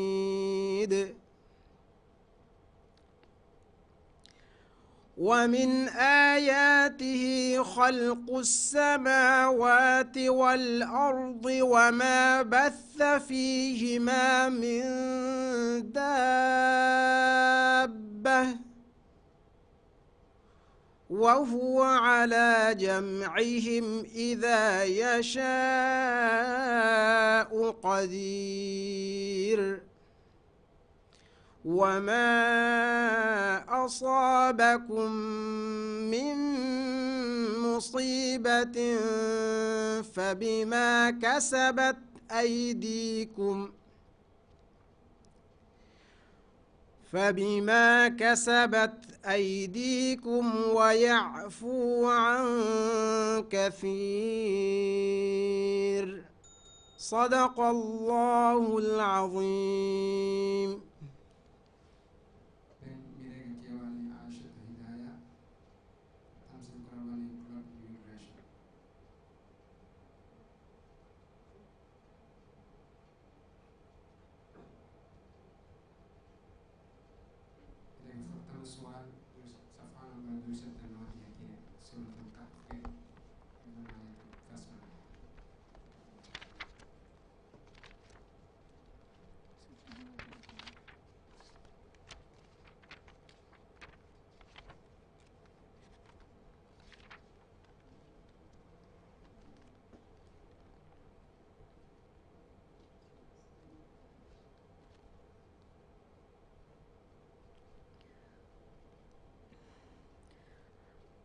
ومن آياته خلق السماوات والأرض وما بث فيهما من دابة وهو على جمعهم إذا يشاء قدير وما أصابكم من مصيبة فبما كسبت أيديكم ويعفو عن كثير صدق الله العظيم.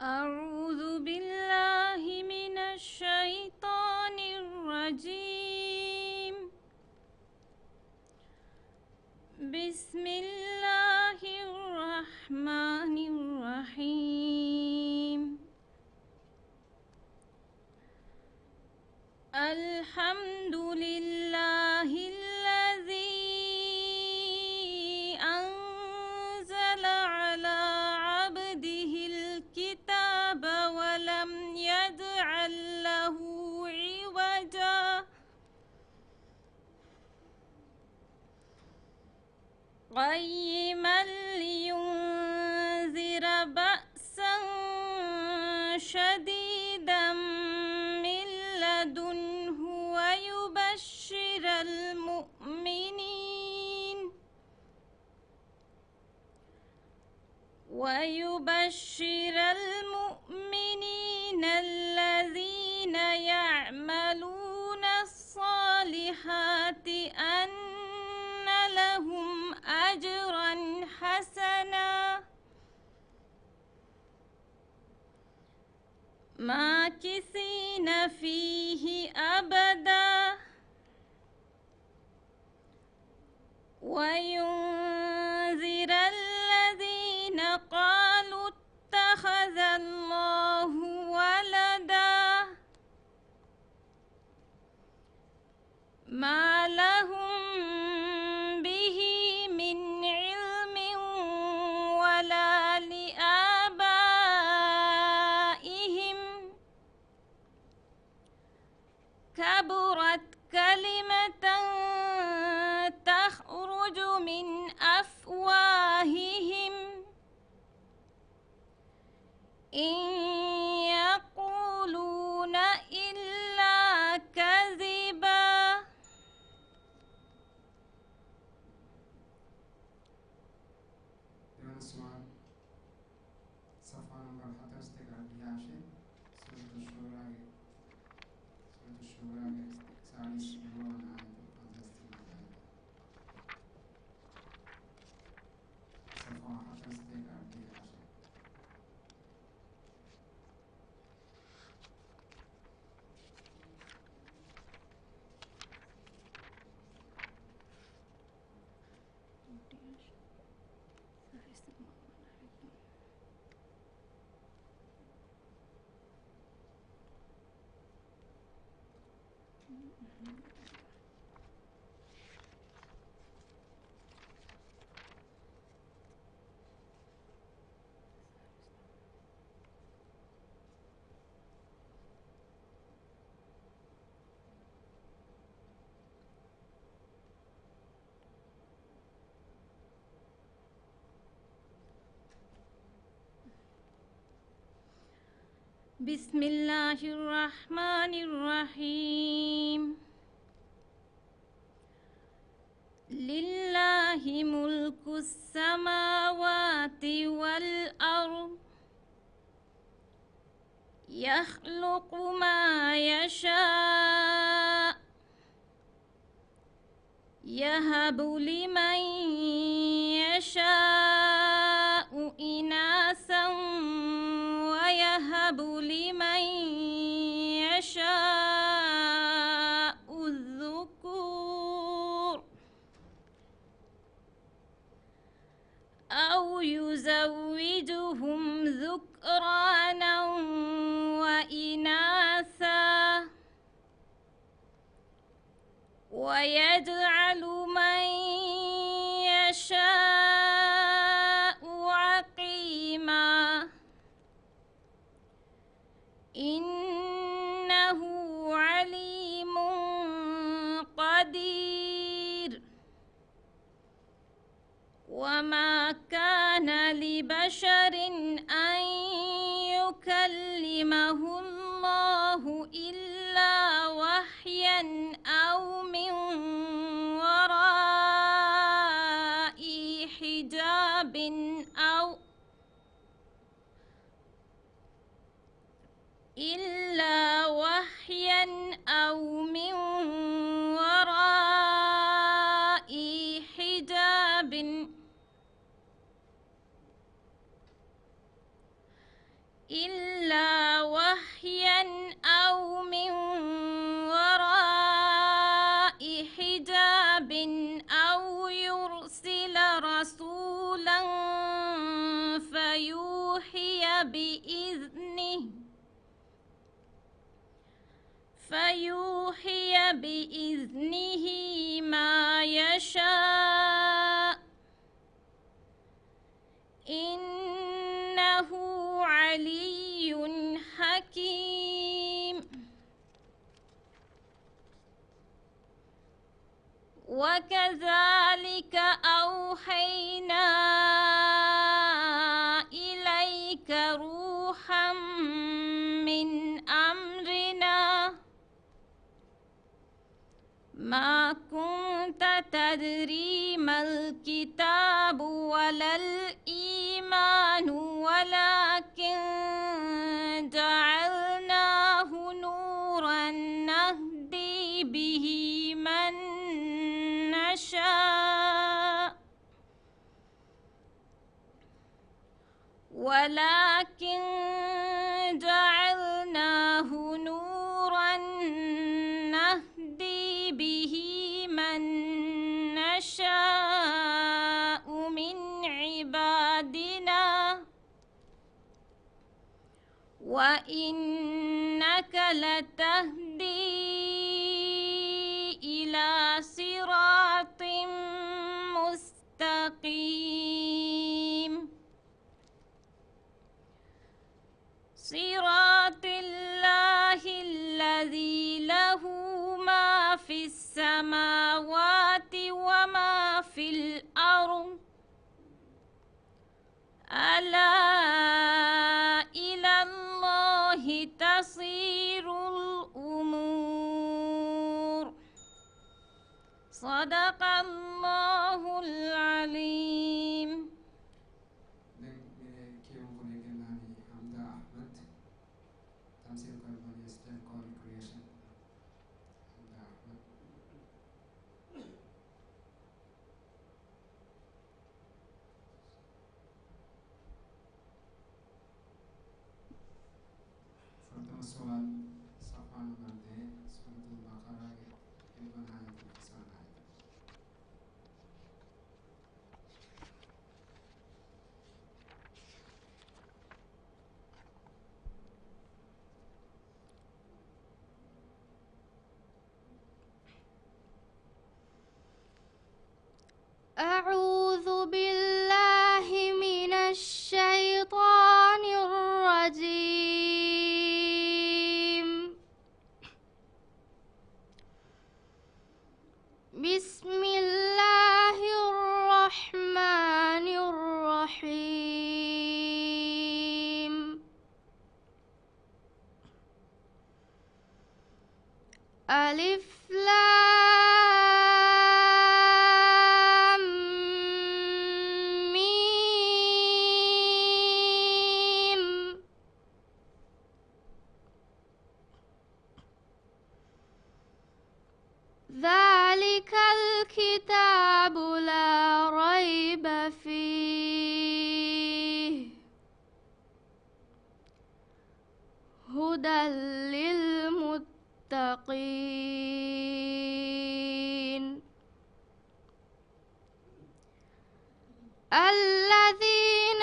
أعوذ بالله من الشيطان الرجيم. بسم الله الرحمن الرحيم. الحمد لله الذي أنزل على عبده الكتاب ولم يجعل له عوجا قيما لينذر بأسا شديدا من لدنه ويبشر المؤمنين الذين يعملون الصالحات أن لهم أجرا حسنا ماكثين فيه أبدا وينذر الذين قالوا اتخذ الله ولدا ما لهم به من علم ولا لآبائهم كبرت كلمة تخرج من أفواههم إن يقولون إلا كذبا. بسم الله الرحمن الرحيم. لله ملك السماوات والأرض يخلق ما يشاء يهب لمن يشاء إناثا ويهب لمن يزوجهم ذكرانا وإناثا ويجعل من يشاء عقيما إنه عليم قدير وما كان لبشر أن يكلمه الله إلا وحيا أو من وراء حجاب أو من وراء حجاب أو يرسل رسولا فيوحي بإذنه ما يشاء إنه علي حكيم وكذلك أوحينا إليك روحا من أمرنا ما كنت تدري ما الكتاب ولا الإيمان ولكن جعلناه نورا نهدي به من نشاء من عبادنا وإنك لتهدي إلى صراط مستقيم صراط الله الذي له ما في السماوات وما في الأرض ألا إلى الله تصير الأمور صدق الله العليم. السؤال صفحة نمبر 2 سورة البقرة يبقى آية الحسان أعوذ بالله من الشيطان الرجيم. بسم الله الرحمن الرحيم. ألف لام ميم. ذلك الكتاب لا ريب فيه هدى للمتقين الذين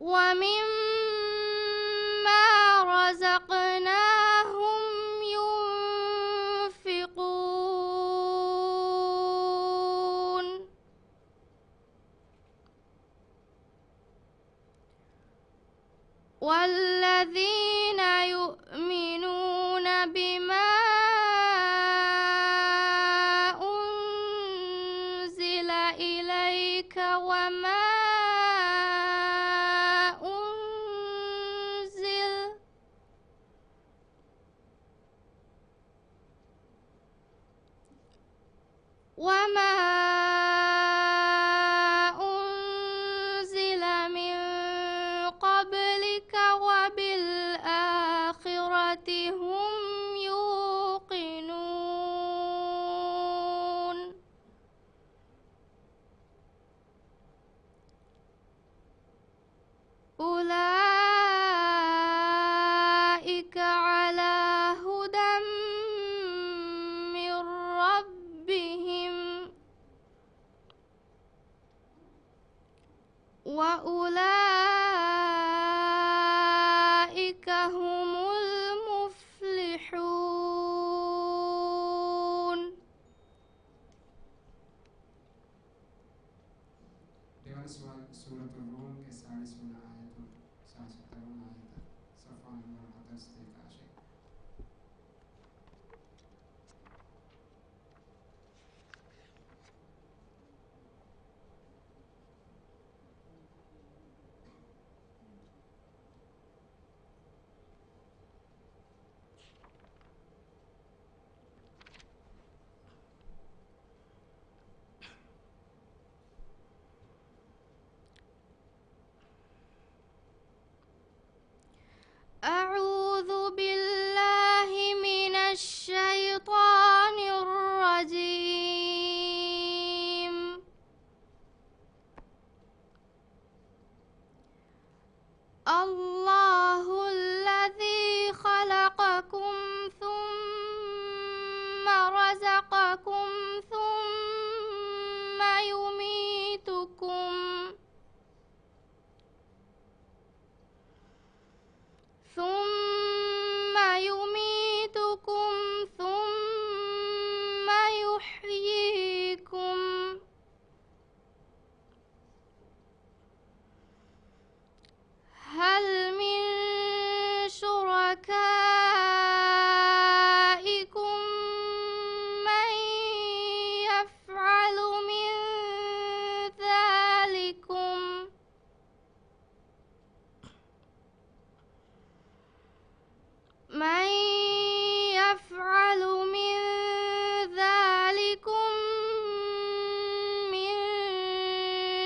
ومما رزقناهم ينفقون والذين يؤمنون بما أنزل إليك وما أنزل من قبلك وبالآخرة هم يوقنون أولئك على هدى من ربهم وأولئك هم المفلحون. Dewan Surat Rum ke 40 ayat 57 ayat صفحة نمبر 11. أعوذ بالله من الشيطان الرجيم. الله الذي خلقكم ثم رزقكم ثم يميتكم ثم يحييكم هل من شركائكم من يفعل من ذلكم من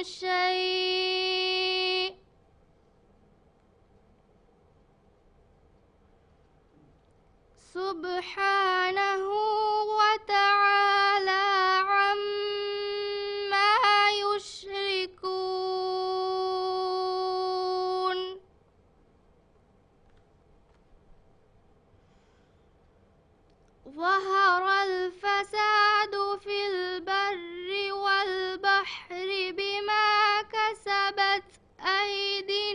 شيء سبحانه وتعالى عما يشركون. ظهر الفساد في البر والبحر بما كسبت أيدي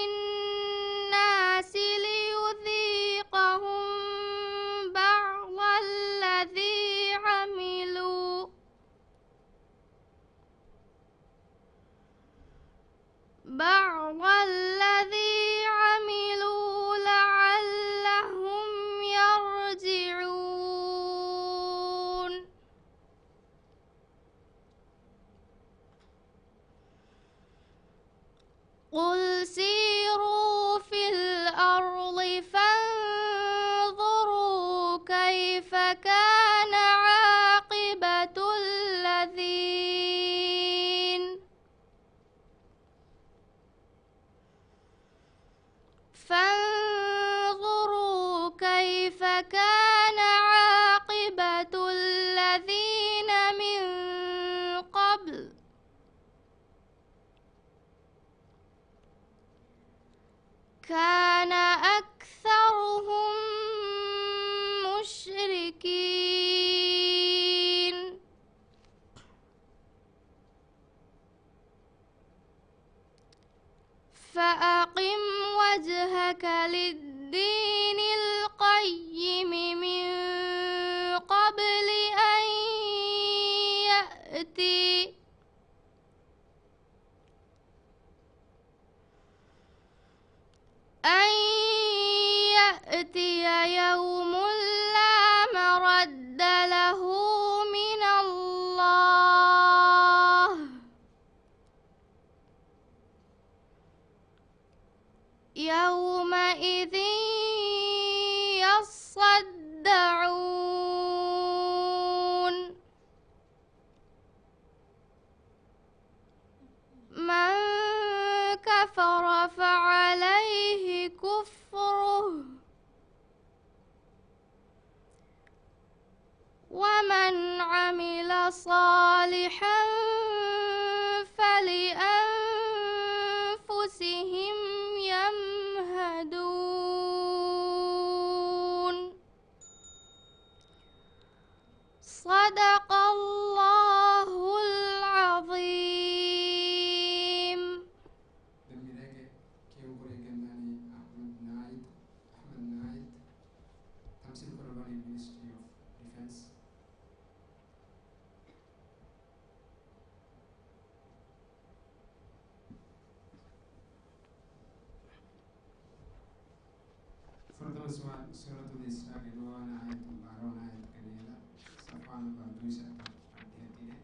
الناس ليذيقهم بعض الذي عملوا لعلهم يرجعون. قل سيروا في الأرض فانظروا كيف كان عاقبة الذين من قبل فأقم وجهك للدين القيم من قبل أن يأتي يوم لا مرد له من الله يومئذ يصدعون من كفر فعليه كفره ومن عمل صالحا فلأنفسهم يمهدون صدق الله العظيم. Dembirege kewgure gendani Ahmed Naid Tamsil Korobani Ministry of Defense. Further Suratul Isra Gedwana Ayatul Barona Ayat Kanela Safan Banduisa Adiyatine.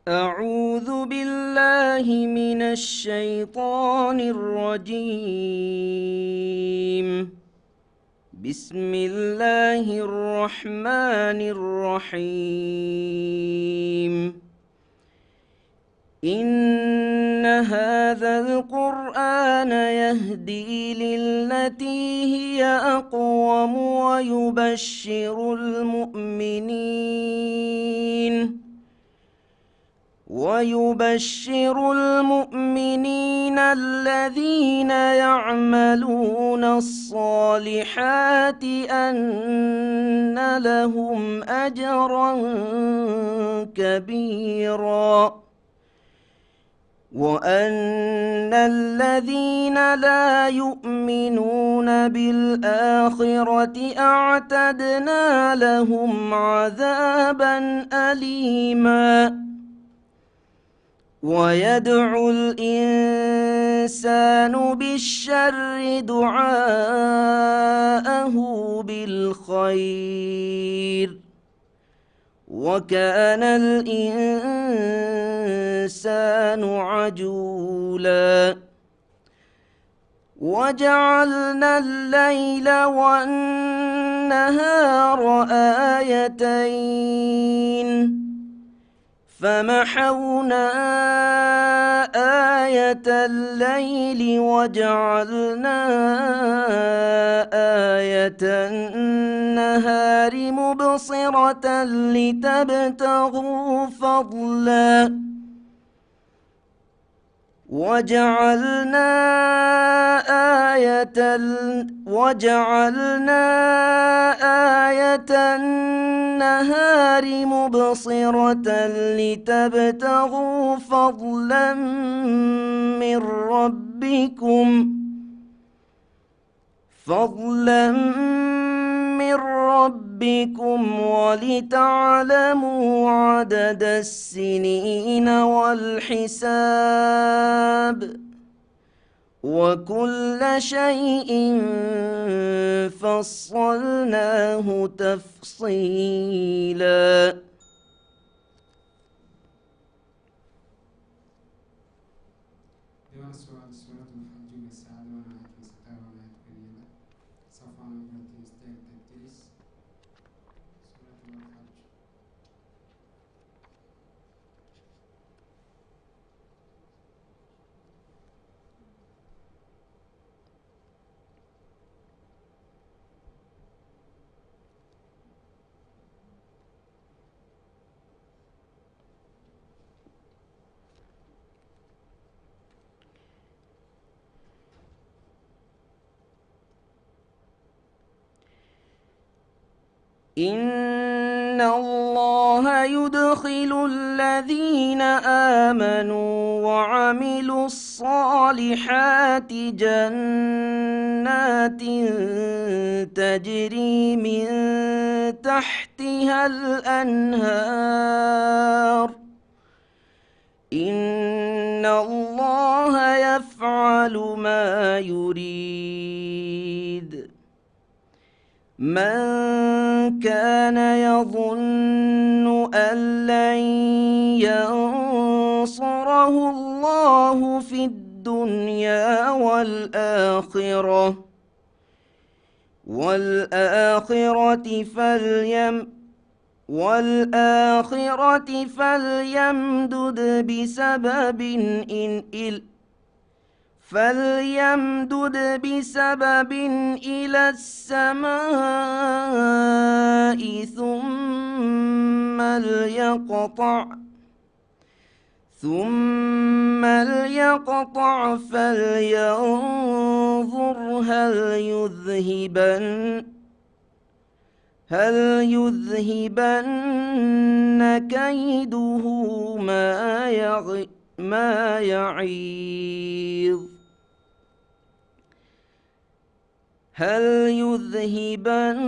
أعوذ بالله من الشيطان الرجيم. بسم الله الرحمن الرحيم. إن هذا القرآن يهدي للتي هي أقوم ويبشر المؤمنين الذين يعملون الصالحات أن لهم أجرا كبيرا وأن الذين لا يؤمنون بالآخرة أعتدنا لهم عذابا أليما. ويدعو الإنسان بالشر دعاءه بالخير وكان الإنسان عجولا. وجعلنا الليل والنهار آيتين فمحونا آية الليل وجعلنا آية النهار مبصرة لتبتغوا فضلا وجعلنا آية النهار مبصرة لتبتغوا فضلا من ربكم ولتعلموا عدد السنين والحساب وكل شيء فصلناه تفصيلا. Suratul Hajj Saadwana Ayat Satawana Ayat Kanela Safan Berarti Tetis Suratul Hajj. إن إن الله يدخل الذين آمنوا وعملوا الصالحات جنات تجري من تحتها الأنهار إن الله يفعل ما يريد من كان يظن أن لن ينصره الله في الدنيا والآخرة فليمدد بسبب إلى السماء ثم ليقطع فلينظر هل يذهبن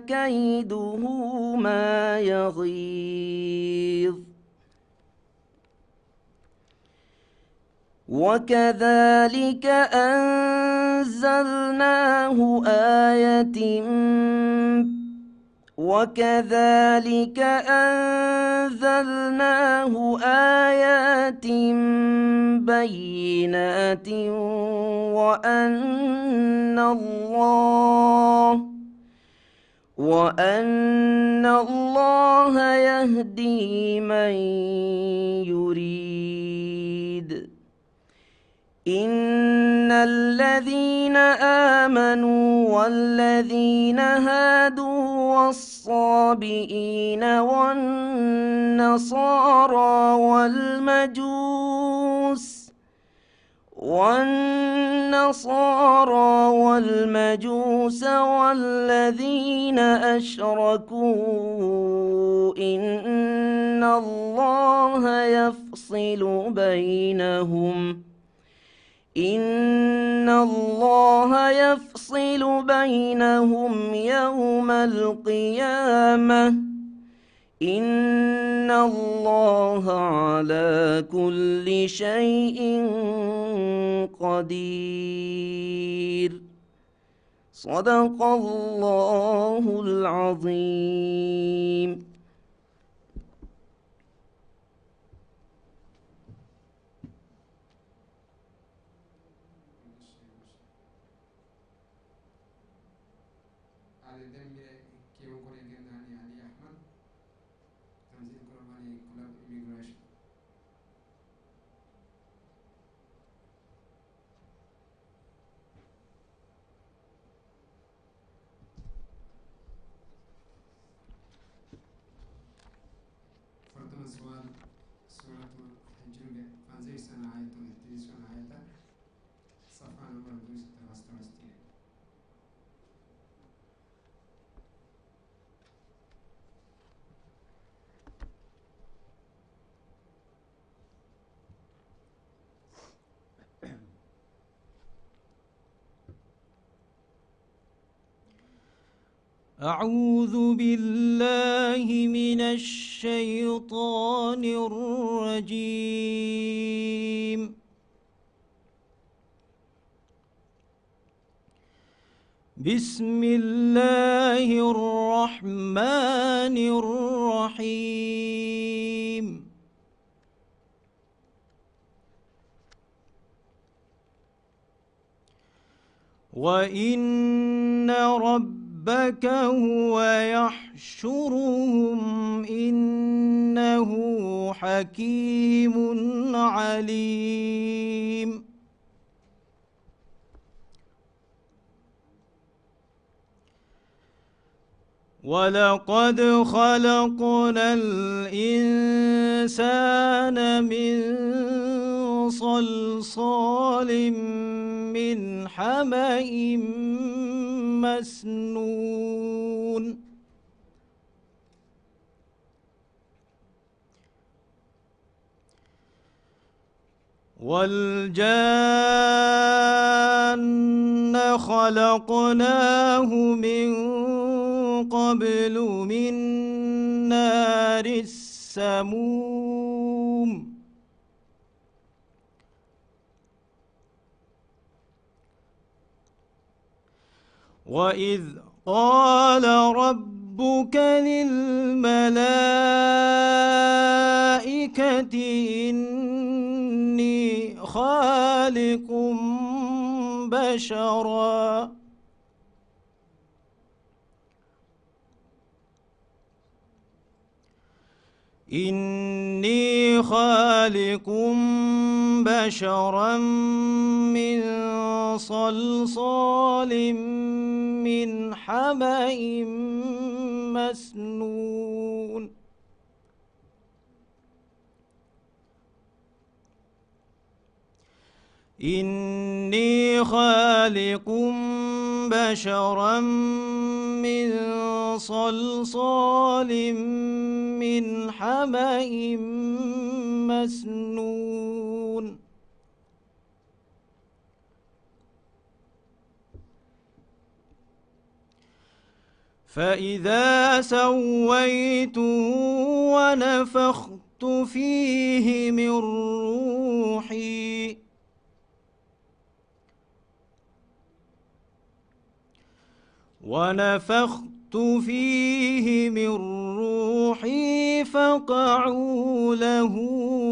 كيده ما يعيظ وكذلك أنزلناه آيات بينات وأن الله يهدي من يريد إن الذين آمنوا والذين هادوا والصابئين والنصارى والمجوس والذين أشركوا إن الله يفصل بينهم يوم القيامة إن الله على كل شيء قدير صدق الله العظيم. أعوذ بالله من الشيطان الرجيم. بسم الله الرحمن الرحيم. وإن ربك هو يحشرهم إنه حكيم عليم. ولقد خلقنا الإنسان من صلصال من حمأ مسنون. والجان خلقناه من قبل من نار السموم وإذ قال ربك للملائكة إني خالق بشرا من صلصال من حمأ مسنون إني خالق بشرا من صلصال من حمأ مسنون فإذا سويته ونفخت فيه من روحي فقعوا له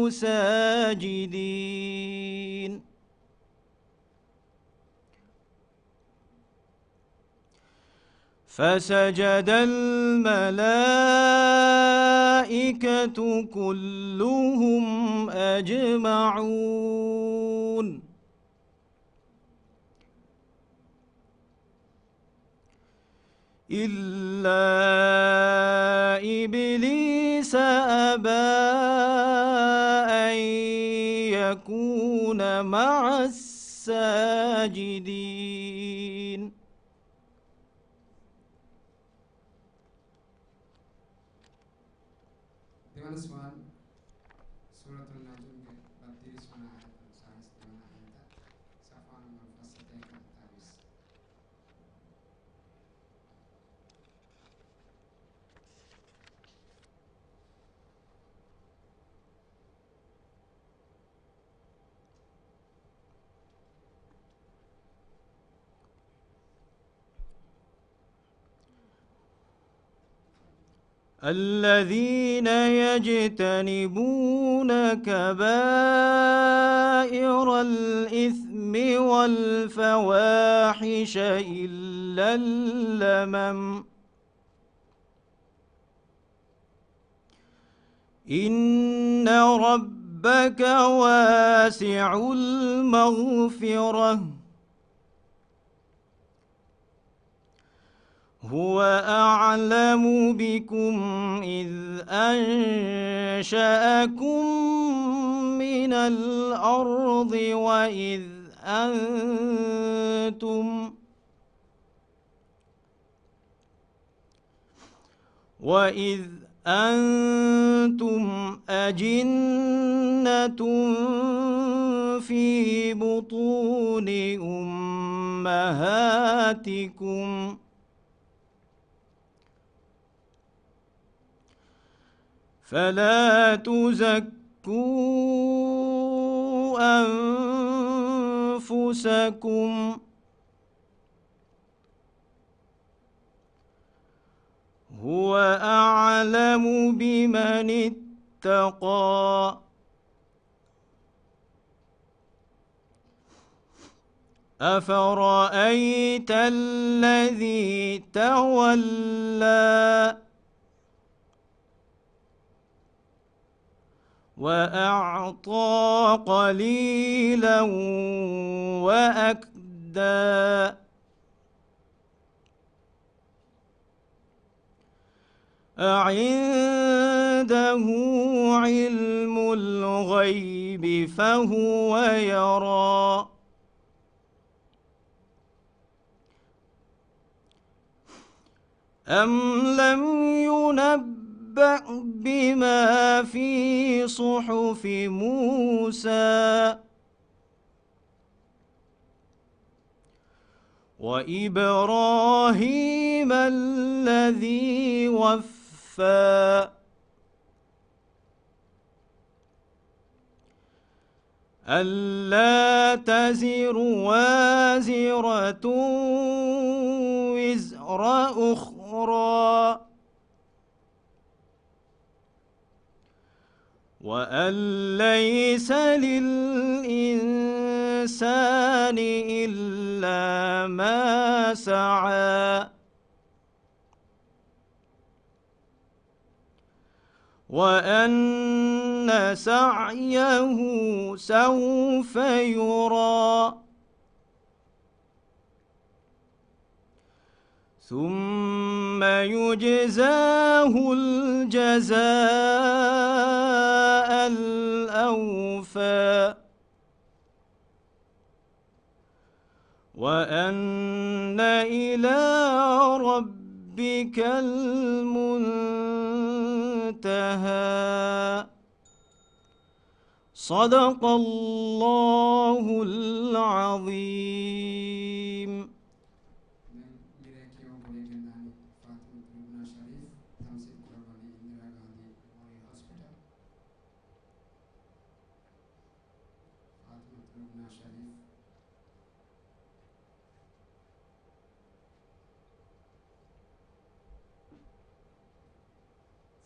ساجدين فسجد الملائكة كلهم أجمعون إلا إبليس أبى أن يكون مع الساجدين Dewan Iswan Suratul Najm ke Batir Iswan ayat Sahas Dewan ayat Safan Mafasatnya Tabis الذين يجتنبون كبائر الإثم والفواحش إلا اللمم إن ربك واسع المغفرة هو أعلم بكم إذ أنشأكم من الأرض وإذ أنتم أجنة في بطون أمهاتكم فلا تزكوا أنفسكم هو أعلم بمن اتقى أفرأيت الذي تولى وأعطى قليلا وأكدى أعنده علم الغيب فهو يرى أم لم ينبأ بما في صحف موسى وإبراهيم الذي وفى ألا تزر وازرة وزر أخرى وأن ليس للإنسان إلا ما سعى وأن سعيه سوف يرى ثم يجزاه الجزاء الأوفى وأن إلى ربك المنتهى صدق الله العظيم.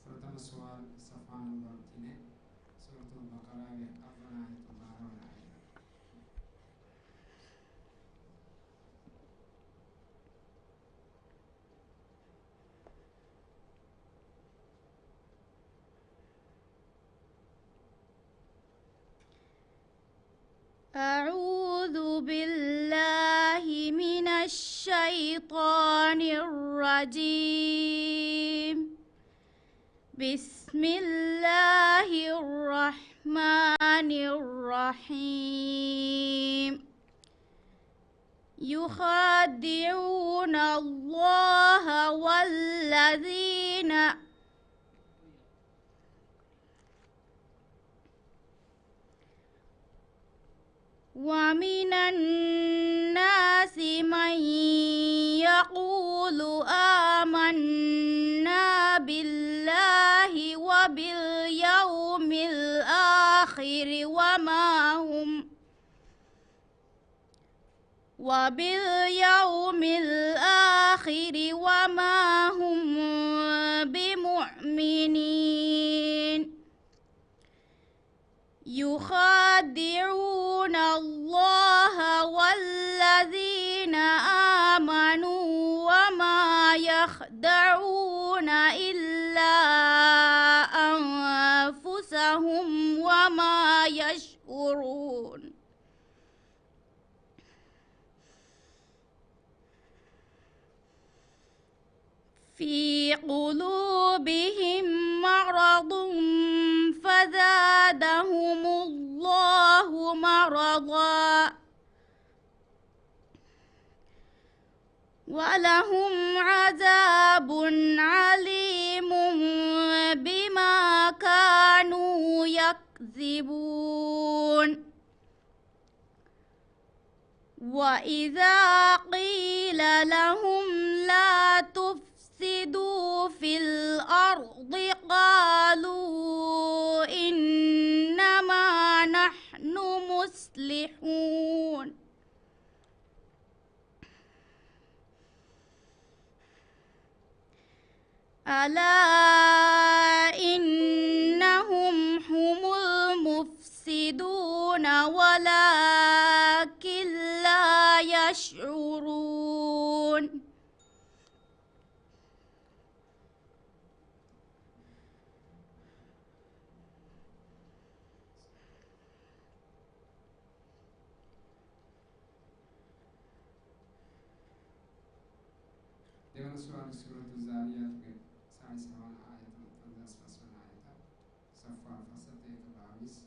प्रथम सवाल सफ़ा नंबर 3 सूरतुल बकरा में अव्वल आयत 12 आयत أعوذ بالله من الشيطان الرجيم. بسم الله الرحمن الرحيم. يخادعون الله والذين ومن الناس من يقول آمنا بالله وباليوم الآخر وما هم بمؤمنين. يخادعون الله والذين آمنوا وما يخدعون إلا أنفسهم وما يشعرون. في قلوبهم مرض فزادهم الله مرضا ولهم عذاب عليم بما كانوا يكذبون. وإذا قيل لهم لا تفسدوا في الأرض قالوا إنما نحن مصلحون. ألا إنهم هم المفسدون ولكن لا يشعرون. Dengan soal surat Az-Zariyat ke saya sawan ayat 14 pasal ayat Safa fasal ke 22.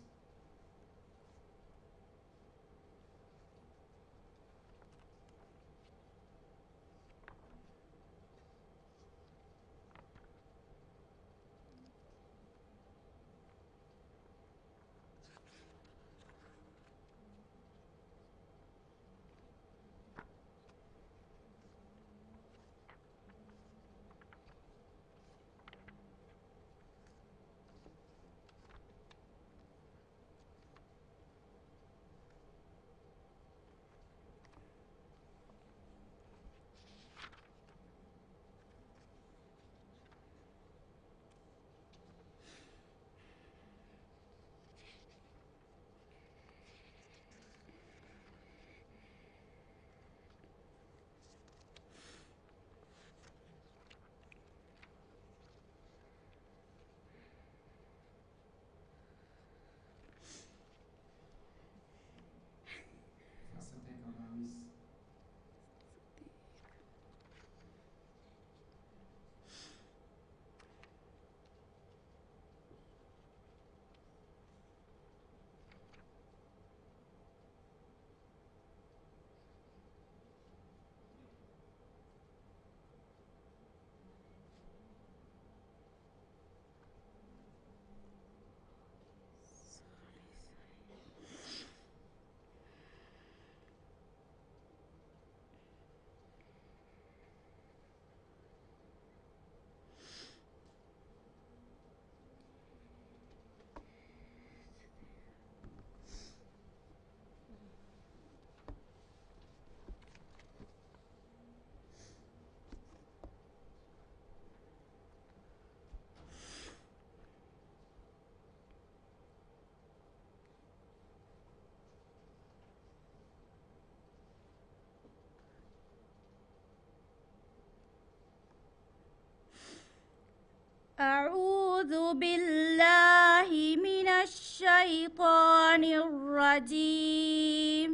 أعوذ بالله من الشيطان الرجيم.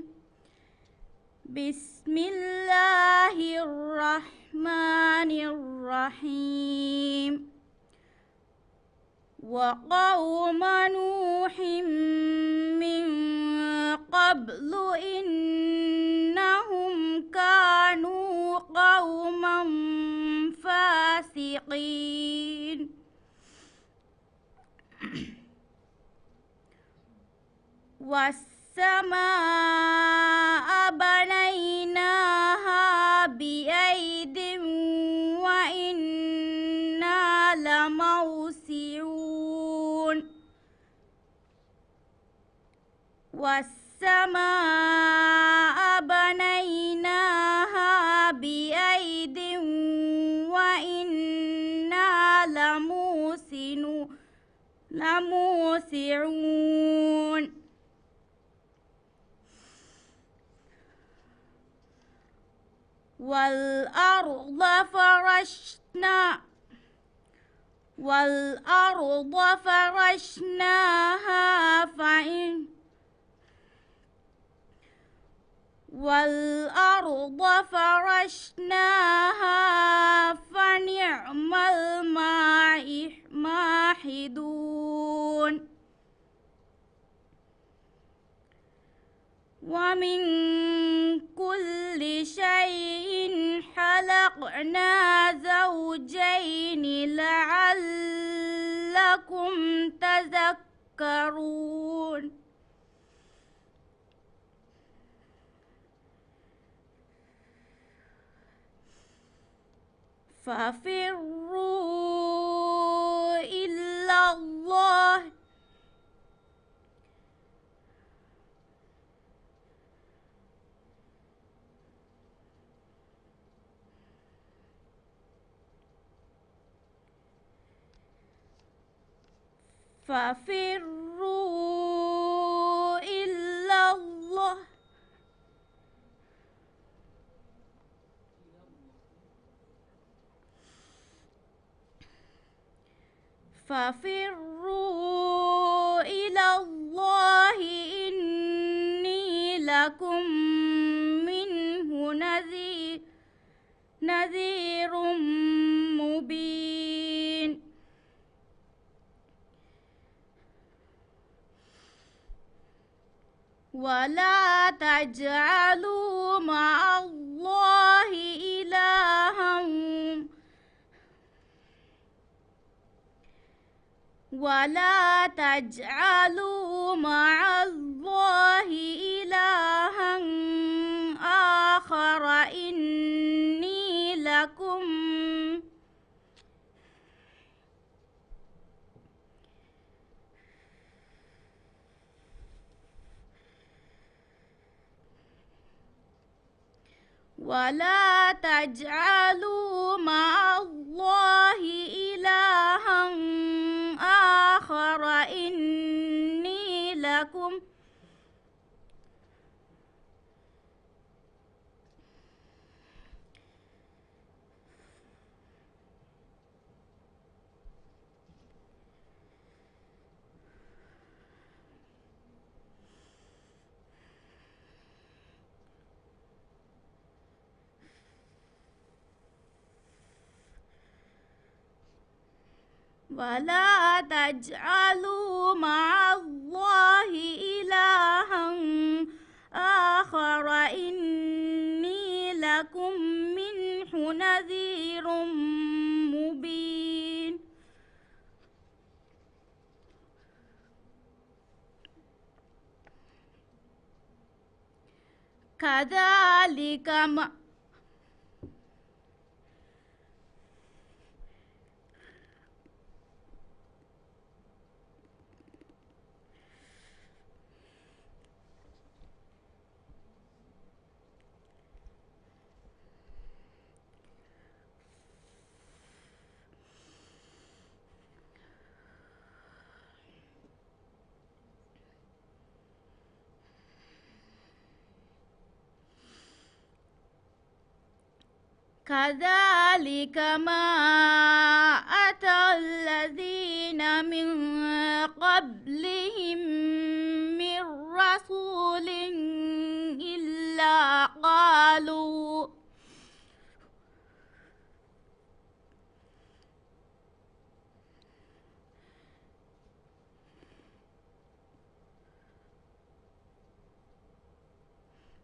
بسم الله الرحمن الرحيم. وقوم نوح من قبل إنهم كانوا قوما فاسقين. والسماء بنيناها بأيد وإنا لموسعون. والسماء بنيناها بأيد وإنا لموسعون. والأرض فرشناها فنعم الماحدون. ومن كل شيء خلقنا زوجين لعلكم تذكرون. ففروا إلى الله ففروا إلى الله إني لكم منه نذير مبين. ولا تجعلوا مع الله إلها آخر إني لكم ولا تجعلوا مع الله إلها آخر إني لكم ولا تجعلوا مع الله إلها آخر إني لكم منه نذير مبين. كذلك كذلك ما أتى الذين من قبلهم من رسول إلا قالوا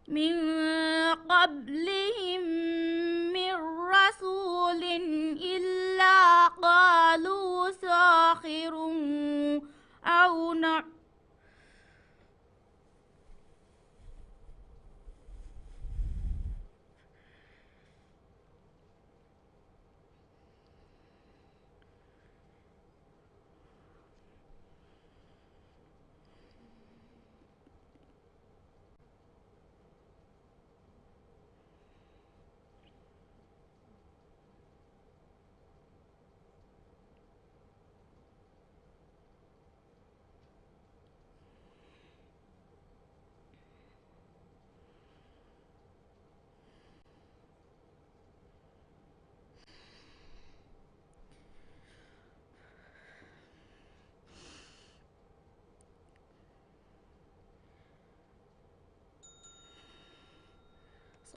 من قبلهم من رسول إلا قالوا ساحر أو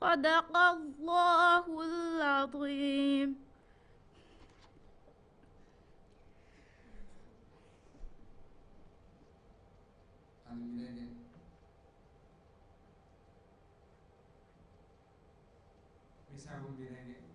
صدق الله العظيم. Bisa membirenge